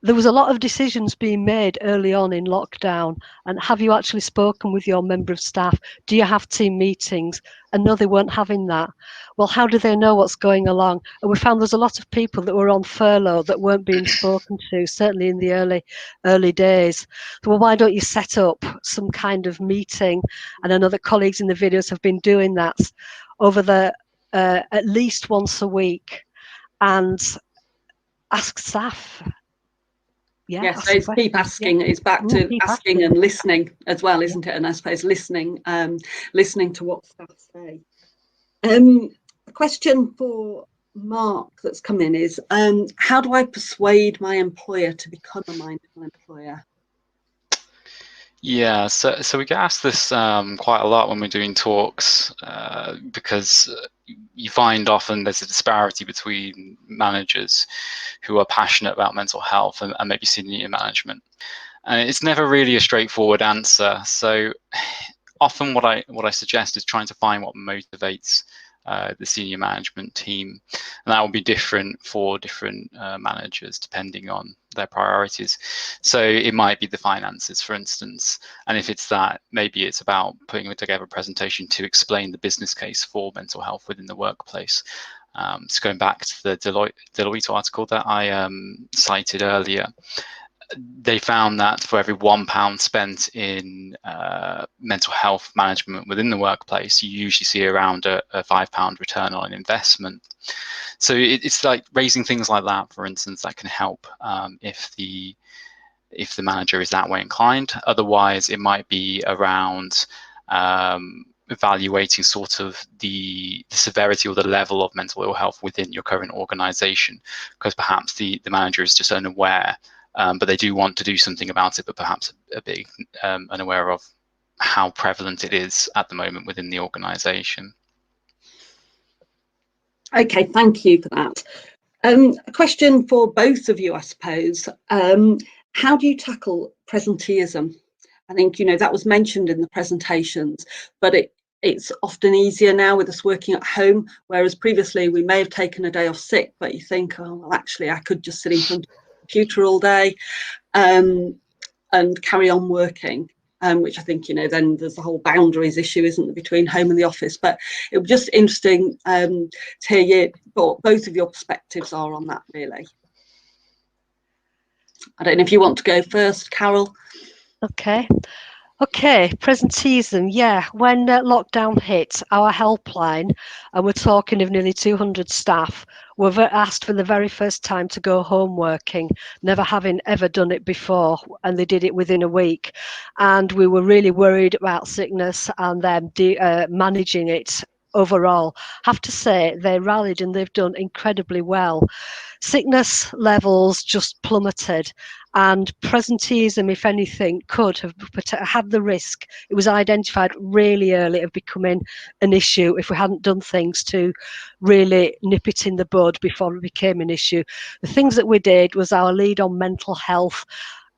there was a lot of decisions being made early on in lockdown. And have you actually spoken with your member of staff? Do you have team meetings? And no, they weren't having that. Well, how do they know what's going along? And we found there's a lot of people that were on furlough that weren't being spoken to, certainly in the early days. So, well, why don't you set up some kind of meeting? And I know that colleagues in the videos have been doing that over the at least once a week, and ask staff. Yeah, so it's keep asking. It's back to asking and listening as well, isn't it? And I suppose listening to what staff say. A question for Mark that's come in is, how do I persuade my employer to become a mindful employer? Yeah, so we get asked this quite a lot when we're doing talks, because you find often there's a disparity between managers who are passionate about mental health and maybe senior management, and it's never really a straightforward answer. So often what I suggest is trying to find what motivates the senior management team, and that will be different for different managers depending on their priorities. So it might be the finances, for instance, and if it's that, maybe it's about putting together a presentation to explain the business case for mental health within the workplace. So going back to the Deloitte article that I cited earlier, they found that for every £1 spent in mental health management within the workplace, you usually see around a £5 return on investment. So it's like raising things like that, for instance, that can help if the manager is that way inclined. Otherwise, it might be around evaluating sort of the severity or the level of mental ill health within your current organisation, because perhaps the manager is just unaware. But they do want to do something about it, but perhaps a bit unaware of how prevalent it is at the moment within the organisation. Okay, thank you for that. A question for both of you, I suppose. How do you tackle presenteeism? I think, that was mentioned in the presentations, but it's often easier now with us working at home, whereas previously we may have taken a day off sick, but you think, oh, well, actually, I could just sit in front of computer all day. and carry on working. Which I think, you know, then there's the whole boundaries issue, isn't there, between home and the office. But it was just interesting to hear what both of your perspectives are on that, really. I don't know if you want to go first, Carole. Okay, presenteeism. Yeah, when lockdown hit, our helpline, and we're talking of nearly 200 staff, were asked for the very first time to go home working, never having ever done it before, and they did it within a week. And we were really worried about sickness and them managing it overall. Have to say, they rallied and they've done incredibly well. Sickness levels just plummeted, and presenteeism, if anything, could have had the risk. It was identified really early of becoming an issue if we hadn't done things to really nip it in the bud before it became an issue. The things that we did was our lead on mental health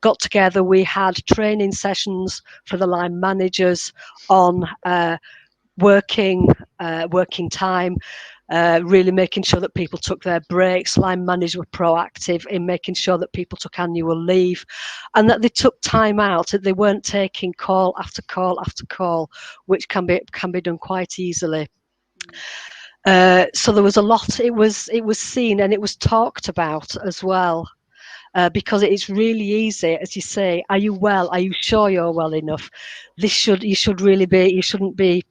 got together. We had training sessions for the line managers on working time, really making sure that people took their breaks. Line managers were proactive in making sure that people took annual leave and that they took time out, that they weren't taking call after call after call, which can be done quite easily. So there was a lot. It was seen and it was talked about as well. Because it's really easy, as you say, are you well? Are you sure you're well enough? You shouldn't be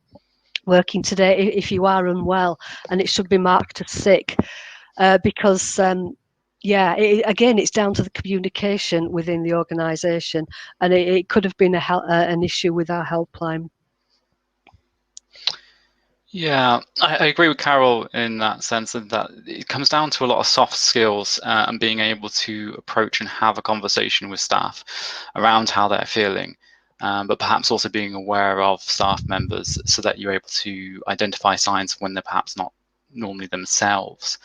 working today if you are unwell, and it should be marked as sick, because again, it's down to the communication within the organisation, and it could have been an issue with our helpline. Yeah, I agree with Carole in that sense, that it comes down to a lot of soft skills and being able to approach and have a conversation with staff around how they're feeling. But perhaps also being aware of staff members so that you're able to identify signs when they're perhaps not normally themselves.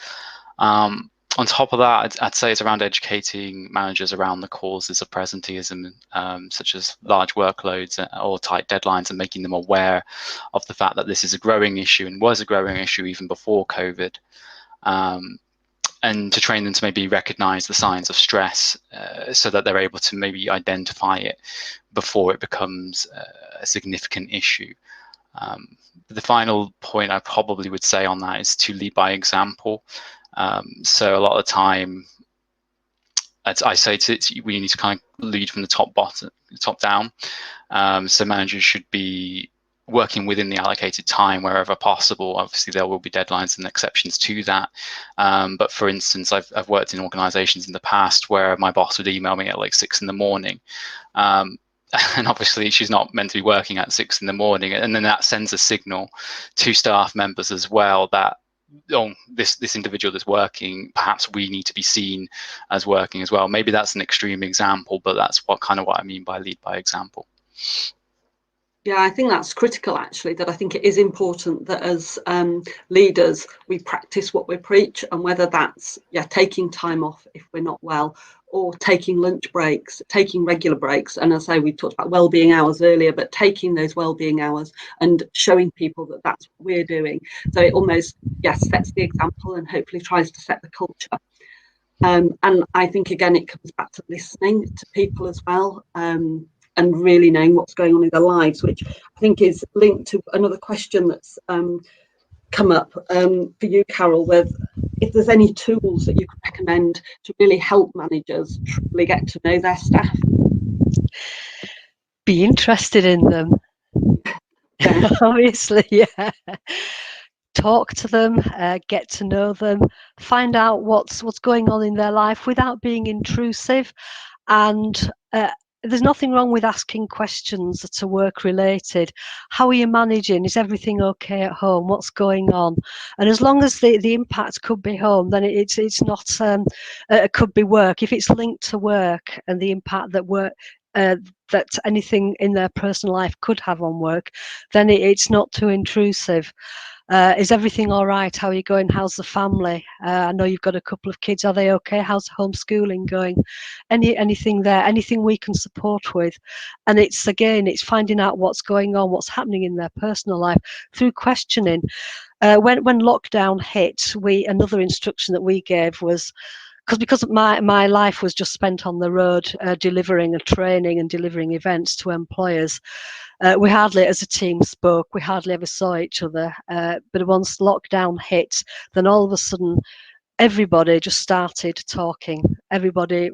On top of that, I'd say it's around educating managers around the causes of presenteeism, such as large workloads or tight deadlines, and making them aware of the fact that this is a growing issue and was a growing issue even before COVID. And to train them to maybe recognize the signs of stress so that they're able to maybe identify it before it becomes a significant issue. The final point I probably would say on that is to lead by example. So a lot of the time, I say we need to kind of lead from the top down. So managers should be working within the allocated time wherever possible. Obviously, there will be deadlines and exceptions to that. But for instance, I've worked in organisations in the past where my boss would email me at like 6 in the morning. And obviously she's not meant to be working at 6 in the morning. And then that sends a signal to staff members as well that, oh, this individual that's working, perhaps we need to be seen as working as well. Maybe that's an extreme example, but that's what I mean by lead by example. Yeah, I think that's critical, actually, that I think it is important that as leaders, we practice what we preach, and whether that's taking time off if we're not well, or taking lunch breaks, taking regular breaks. And as I say, we talked about wellbeing hours earlier, but taking those wellbeing hours and showing people that that's what we're doing. So it almost, sets the example and hopefully tries to set the culture. And I think, again, it comes back to listening to people as well. And really knowing what's going on in their lives, which I think is linked to another question that's come up for you, Carole, with if there's any tools that you could recommend to really help managers truly get to know their staff. Be interested in them. Yeah. Obviously, yeah. Talk to them, get to know them, find out what's going on in their life without being intrusive, and there's nothing wrong with asking questions that are work related. How are you managing? Is everything okay at home? What's going on? And as long as the impact could be home, then it's not it could be work. If it's linked to work and the impact that anything in their personal life could have on work, then it's not too intrusive. Is everything all right? How are you going? How's the family? I know you've got a couple of kids. Are they okay? How's homeschooling going? Anything there? Anything we can support with? And it's finding out what's going on, what's happening in their personal life through questioning. When lockdown hit, another instruction that we gave was because my life was just spent on the road, delivering a training and delivering events to employers. We hardly, as a team, spoke. We hardly ever saw each other. But once lockdown hit, then all of a sudden, everybody just started talking. Everybody,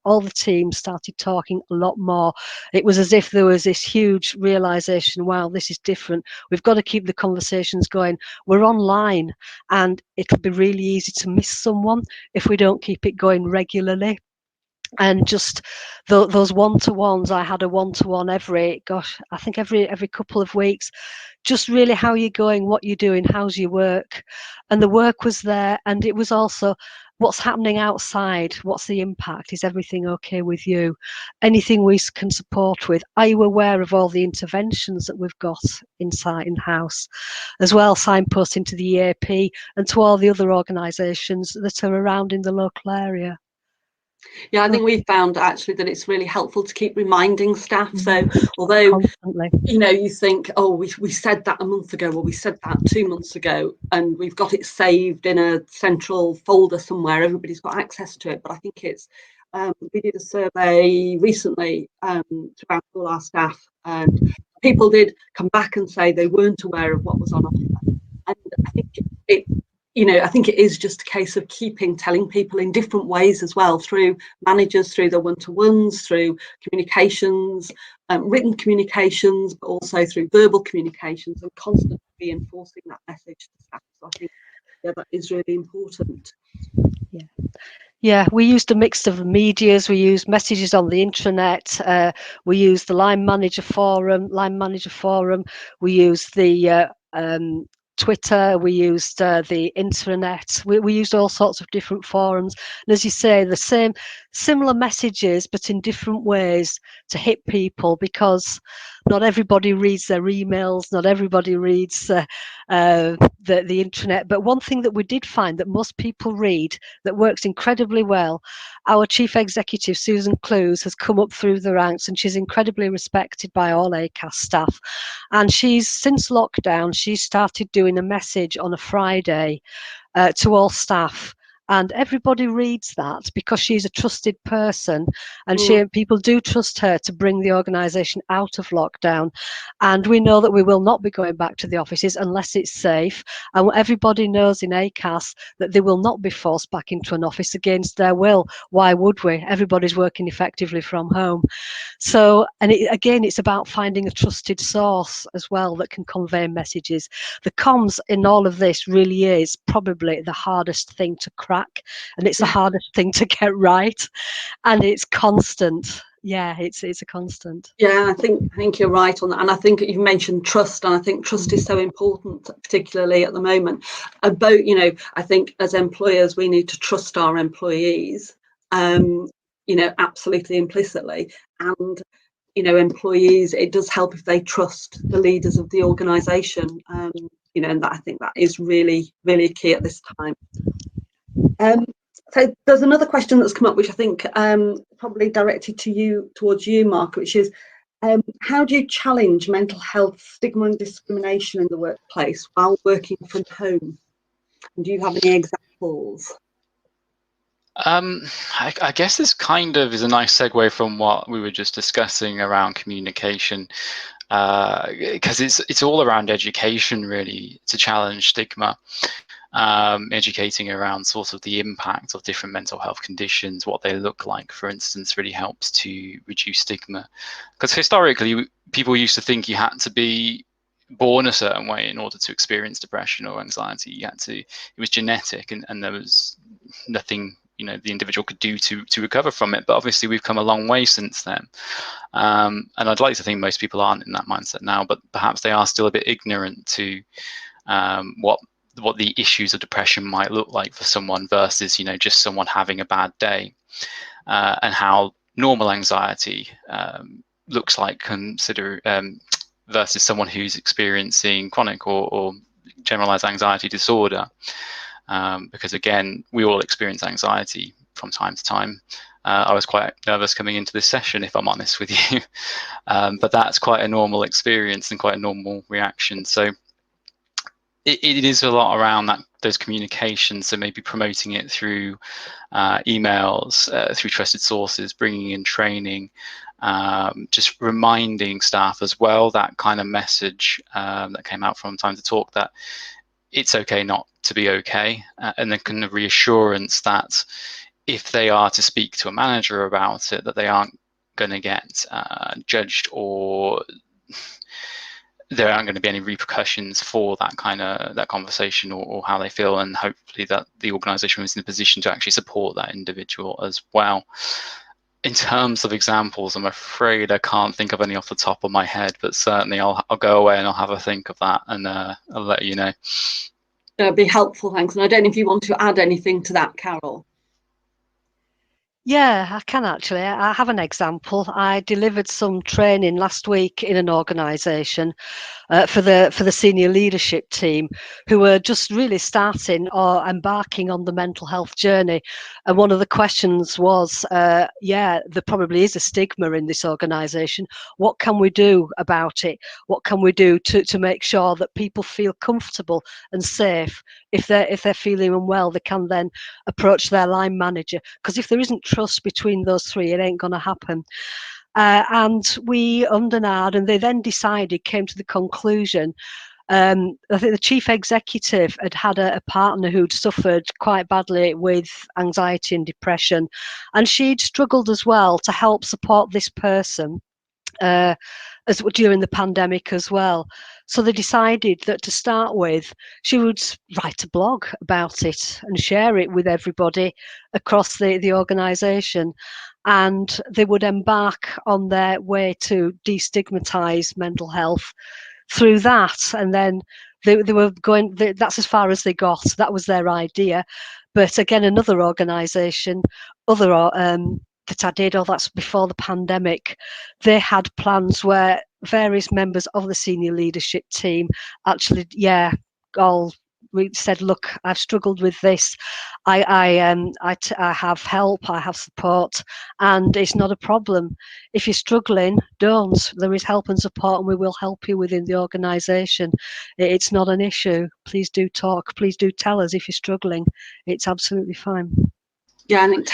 all the team started talking a lot more. It was as if there was this huge realization, wow, this is different. We've got to keep the conversations going. We're online, and it'll be really easy to miss someone if we don't keep it going regularly. And just those one-to-ones, I had a one-to-one every couple of weeks. Just really, how you're going, what you're doing, how's your work. And the work was there, and it was also what's happening outside, what's the impact, is everything okay with you, anything we can support with, are you aware of all the interventions that we've got inside in-house, as well signposting to the EAP and to all the other organisations that are around in the local area. Yeah, I think we found actually that it's really helpful to keep reminding staff. So although constantly, you think, oh, we said that a month ago, or we said that 2 months ago, and we've got it saved in a central folder somewhere, everybody's got access to it. But I think it's we did a survey recently throughout all our staff, and people did come back and say they weren't aware of what was on offer. And I think I think it is just a case of telling people in different ways as well, through managers, through the one-to-ones, through communications, written communications, but also through verbal communications, and constantly reinforcing that message to staff. So I think that is really important. Yeah, we used a mix of medias. We used messages on the intranet. We used the line manager forum. We used the Twitter. We used the internet. We used all sorts of different forums. And as you say, the similar messages, but in different ways to hit people, because not everybody reads their emails. Not everybody reads the intranet. But one thing that we did find that most people read, that works incredibly well, our chief executive, Susan Clues, has come up through the ranks, and she's incredibly respected by all Acas staff. And since lockdown, she's started doing a message on a Friday to all staff. And everybody reads that because she's a trusted person, and people do trust her to bring the organisation out of lockdown. And we know that we will not be going back to the offices unless it's safe. And everybody knows in Acas that they will not be forced back into an office against their will. Why would we? Everybody's working effectively from home. So, and it's about finding a trusted source as well that can convey messages. The comms in all of this really is probably the hardest thing to crack, and it's the hardest thing to get right, and it's constant. Yeah, it's a constant. Yeah, I think you're right on that, and I think you mentioned trust, and I think trust is so important, particularly at the moment. About I think as employers we need to trust our employees, absolutely implicitly, and employees, it does help if they trust the leaders of the organisation, and that, I think that is really, really key at this time. So there's another question that's come up, which I think probably directed towards you, Mark, which is how do you challenge mental health stigma and discrimination in the workplace while working from home? And do you have any examples? I guess this kind of is a nice segue from what we were just discussing around communication, because it's all around education, really, to challenge stigma. Educating around sort of the impact of different mental health conditions, what they look like, for instance, really helps to reduce stigma. Because historically, people used to think you had to be born a certain way in order to experience depression or anxiety. It was genetic, and there was nothing the individual could do to recover from it. But obviously, we've come a long way since then. And I'd like to think most people aren't in that mindset now, but perhaps they are still a bit ignorant to what the issues of depression might look like for someone versus just someone having a bad day, and how normal anxiety looks like versus someone who's experiencing chronic or generalized anxiety disorder, because again, we all experience anxiety from time to time. I was quite nervous coming into this session, if I'm honest with you, but that's quite a normal experience and quite a normal reaction. So it is a lot around those communications. So maybe promoting it through emails, through trusted sources, bringing in training, just reminding staff as well, that kind of message that came out from Time to Talk, that it's okay not to be okay, and then kind of reassurance that if they are to speak to a manager about it, that they aren't going to get judged, or there aren't going to be any repercussions for that conversation, or how they feel, and hopefully that the organisation is in a position to actually support that individual as well. In terms of examples, I'm afraid I can't think of any off the top of my head, but certainly I'll go away and I'll have a think of that, and I'll let you know. That'd be helpful, thanks. And I don't know if you want to add anything to that, Carole. Yeah, I can actually. I have an example. I delivered some training last week in an organisation for the senior leadership team, who were just really starting or embarking on the mental health journey. And one of the questions was, there probably is a stigma in this organisation. What can we do about it? What can we do to make sure that people feel comfortable and safe? If they're feeling unwell, they can then approach their line manager, because if there isn't trust between those three, it ain't going to happen. And we ummed and ahed, and they then came to the conclusion. I think the chief executive had a partner who'd suffered quite badly with anxiety and depression, and she'd struggled as well to help support this person as during the pandemic as well. So they decided that to start with, she would write a blog about it and share it with everybody across the organisation. And they would embark on their way to destigmatise mental health through that. And then they were going, that's as far as they got. That was their idea. But again, another organisation, that I did, that's before the pandemic, they had plans where various members of the senior leadership team actually, we said, look, I've struggled with this. I have help, I have support, and it's not a problem. If you're struggling, don't. There is help and support, and we will help you within the organisation. It's not an issue. Please do talk. Please do tell us if you're struggling. It's absolutely fine. Yeah, I think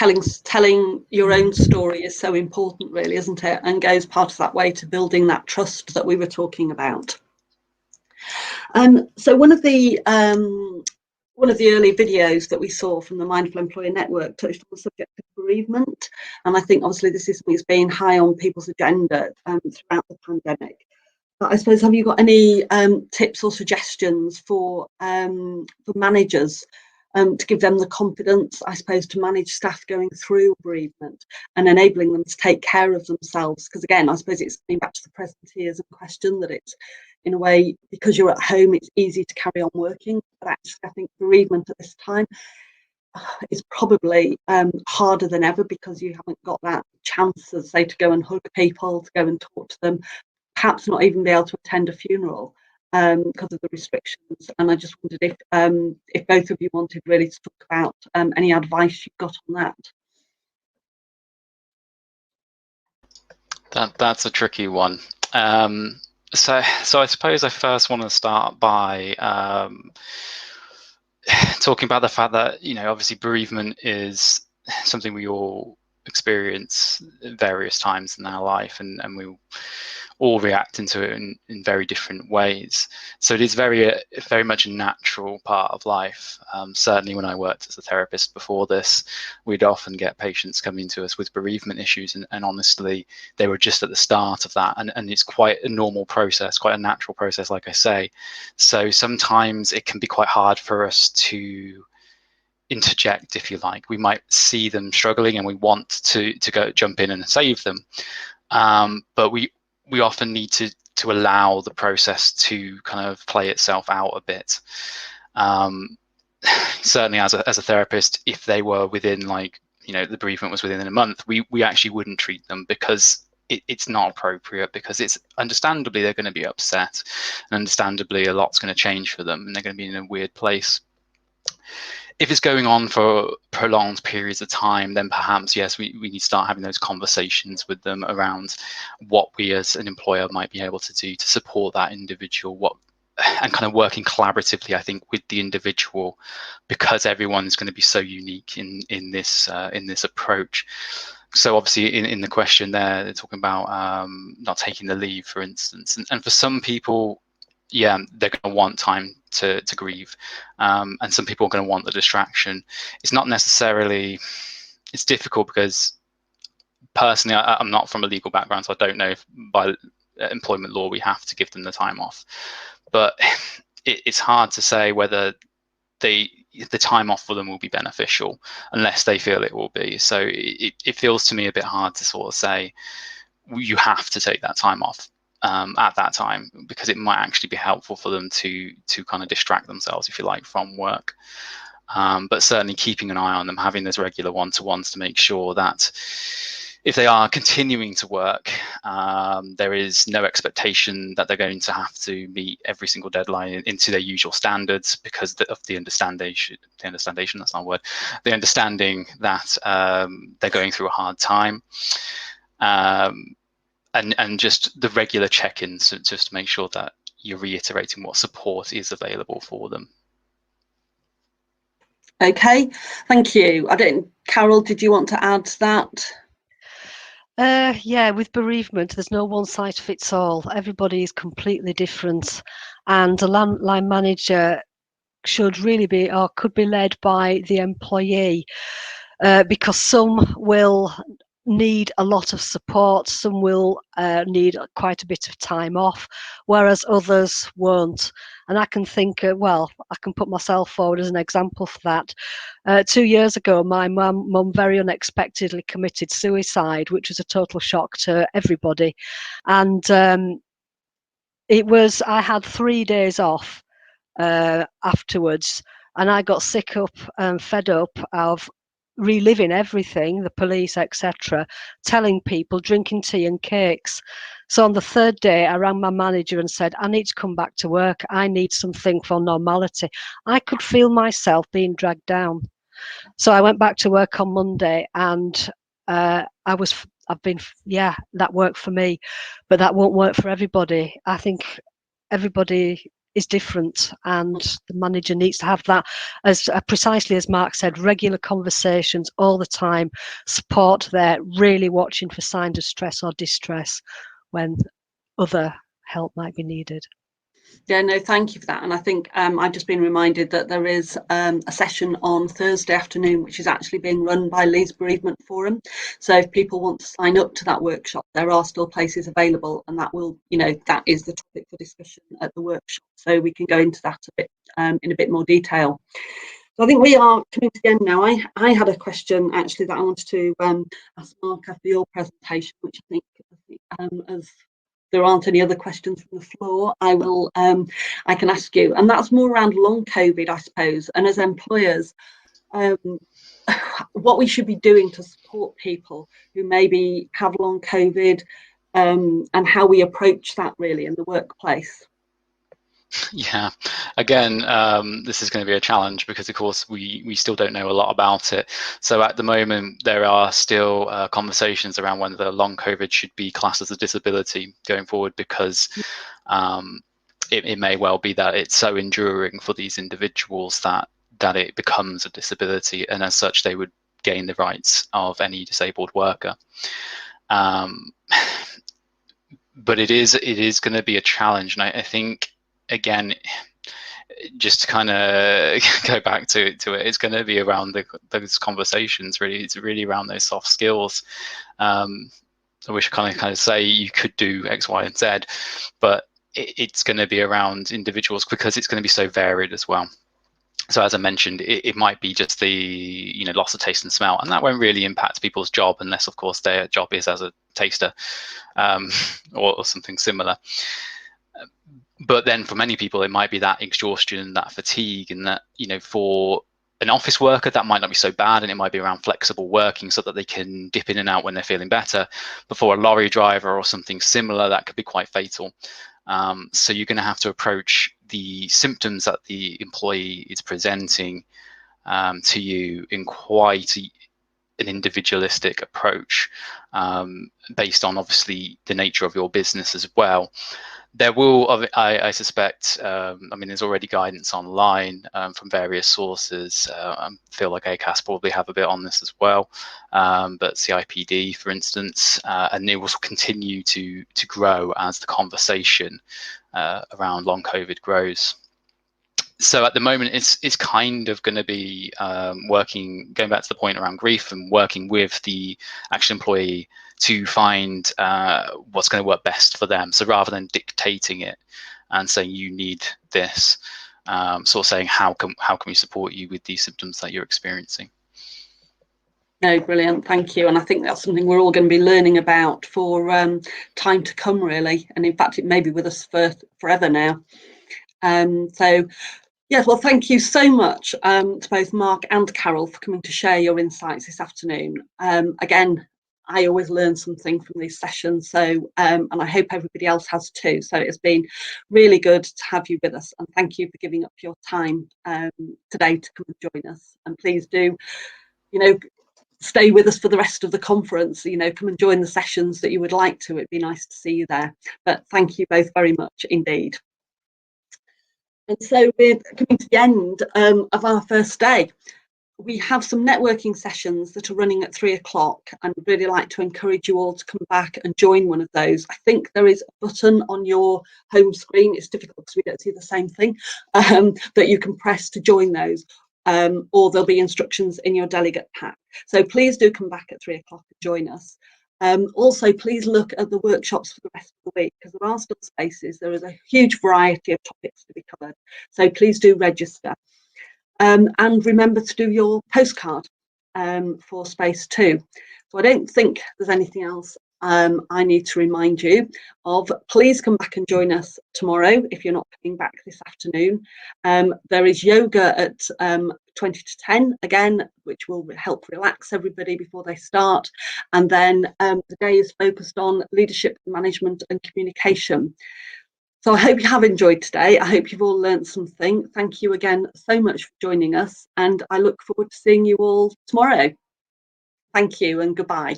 telling your own story is so important, really, isn't it? And goes part of that way to building that trust that we were talking about. So one of the early videos that we saw from the Mindful Employer Network touched on the subject of bereavement, and I think obviously this is something that's been high on people's agenda throughout the pandemic. But I suppose, have you got any tips or suggestions for managers to give them the confidence, I suppose, to manage staff going through bereavement and enabling them to take care of themselves? Because again, I suppose it's coming back to the presenteeism question, that it's, in a way, because you're at home, it's easy to carry on working. But actually, I think bereavement at this time is probably harder than ever, because you haven't got that chance, as say, to go and hug people, to go and talk to them, perhaps not even be able to attend a funeral because of the restrictions. And I just wondered if both of you wanted really to talk about any advice you've got on that. That's a tricky one. So I suppose I first want to start by talking about the fact that, obviously bereavement is something we all experience at various times in our life, and we all react into it in very different ways. So it is very much a natural part of life. Certainly when I worked as a therapist before this, we'd often get patients coming to us with bereavement issues, and honestly, they were just at the start of that, and it's quite a normal process, quite a natural process, like I say. So sometimes it can be quite hard for us to interject, if you like. We might see them struggling and we want to go jump in and save them, but we often need to allow the process to kind of play itself out a bit. Certainly as a therapist, if they were within, the bereavement was within a month, we actually wouldn't treat them, because it's not appropriate, because it's understandably they're going to be upset, and understandably a lot's going to change for them, and they're going to be in a weird place. If it's going on for prolonged periods of time, then perhaps, yes, we need to start having those conversations with them around what we as an employer might be able to do to support that individual, what and kind of working collaboratively, I think, with the individual, because everyone's going to be so unique in this approach. So obviously in the question there, they're talking about not taking the leave, for instance, and for some people, yeah, they're going to want time to grieve, and some people are going to want the distraction. It's not necessarily, it's difficult because personally I'm not from a legal background, so I don't know if by employment law we have to give them the time off, but it's hard to say whether the time off for them will be beneficial unless they feel it will be. So it feels to me a bit hard to sort of say you have to take that time off at that time, because it might actually be helpful for them to kind of distract themselves, if you like, from work. But certainly keeping an eye on them, having those regular one-to-ones to make sure that if they are continuing to work, there is no expectation that they're going to have to meet every single deadline into their usual standards because of the understanding, that's not a word, the understanding that they're going through a hard time. And just the regular check-ins, just to make sure that you're reiterating what support is available for them. Okay, thank you. Carole, did you want to add to that? Yeah, with bereavement, there's no one size fits all. Everybody is completely different, and a line manager should really be, or could be, led by the employee, because some will need a lot of support, some will need quite a bit of time off, whereas others won't. And I can think, well, I can put myself forward as an example for that. 2 years ago, my mum very unexpectedly committed suicide, which was a total shock to everybody. And I had 3 days off afterwards, and I got sick up and fed up of reliving everything, the police, etc., telling people, drinking tea and cakes. So on the 3rd day, I rang my manager and said, I need to come back to work. I need something for normality. I could feel myself being dragged down. So I went back to work on Monday, and that worked for me, but that won't work for everybody. I think everybody is different, and the manager needs to have that, as precisely as Mark said, regular conversations all the time, support there, really watching for signs of stress or distress when other help might be needed. Yeah, no, thank you for that. And I think I've just been reminded that there is a session on Thursday afternoon, which is actually being run by Leeds Bereavement Forum. So if people want to sign up to that workshop, there are still places available, and that will, that is the topic for discussion at the workshop. So we can go into that a bit in a bit more detail. So I think we are coming to the end now. I had a question actually that I wanted to ask Mark after your presentation, which I think as there aren't any other questions from the floor, I can ask you, and that's more around long COVID, I suppose, and as employers, what we should be doing to support people who maybe have long COVID, and how we approach that really in the workplace. Yeah, again, this is going to be a challenge because, of course, we still don't know a lot about it. So at the moment, there are still conversations around whether long COVID should be classed as a disability going forward, because it may well be that it's so enduring for these individuals that it becomes a disability, and as such, they would gain the rights of any disabled worker. But it is going to be a challenge, and I think, again, just to kind of go back to it, it's going to be around those conversations. Really, it's really around those soft skills. I wish I kind of say you could do X, Y, and Z, but it's going to be around individuals because it's going to be so varied as well. So as I mentioned, it might be just the loss of taste and smell, and that won't really impact people's job unless, of course, their job is as a taster or something similar. But then for many people, it might be that exhaustion, that fatigue, and that, for an office worker, that might not be so bad, and it might be around flexible working so that they can dip in and out when they're feeling better. But for a lorry driver or something similar, that could be quite fatal. So you're going to have to approach the symptoms that the employee is presenting to you in quite an individualistic approach based on obviously the nature of your business as well. There will, I suspect, I mean, there's already guidance online from various sources. I feel like Acas probably have a bit on this as well, but CIPD, for instance, and it will continue to grow as the conversation around long COVID grows. So at the moment, it's kind of going to be going back to the point around grief and working with the actual employee to find what's going to work best for them. So rather than dictating it and saying you need this, sort of saying how can we support you with these symptoms that you're experiencing. No, brilliant, thank you. And I think that's something we're all going to be learning about for time to come, really. And in fact, it may be with us for forever now. So yes, well, thank you so much to both Mark and Carole for coming to share your insights this afternoon. Again, I always learn something from these sessions, so and I hope everybody else has too. So it's been really good to have you with us, and thank you for giving up your time today to come and join us. And please do, stay with us for the rest of the conference. Come and join the sessions that you would like to. It'd be nice to see you there. But thank you both very much indeed. And so we're coming to the end of our first day. We have some networking sessions that are running at 3 o'clock, and I'd really like to encourage you all to come back and join one of those. I think there is a button on your home screen. It's difficult because we don't see the same thing, that you can press to join those, or there'll be instructions in your delegate pack. So please do come back at 3 o'clock and join us. Also, please look at the workshops for the rest of the week, because there are still spaces. There is a huge variety of topics to be covered, so please do register. And remember to do your postcard for space 2. So I don't think there's anything else I need to remind you of. Please come back and join us tomorrow if you're not coming back this afternoon. There is yoga at 20 to 10 again, which will help relax everybody before they start. And then the day is focused on leadership, management and communication. So I hope you have enjoyed today. I hope you've all learned something. Thank you again so much for joining us, and I look forward to seeing you all tomorrow. Thank you and goodbye.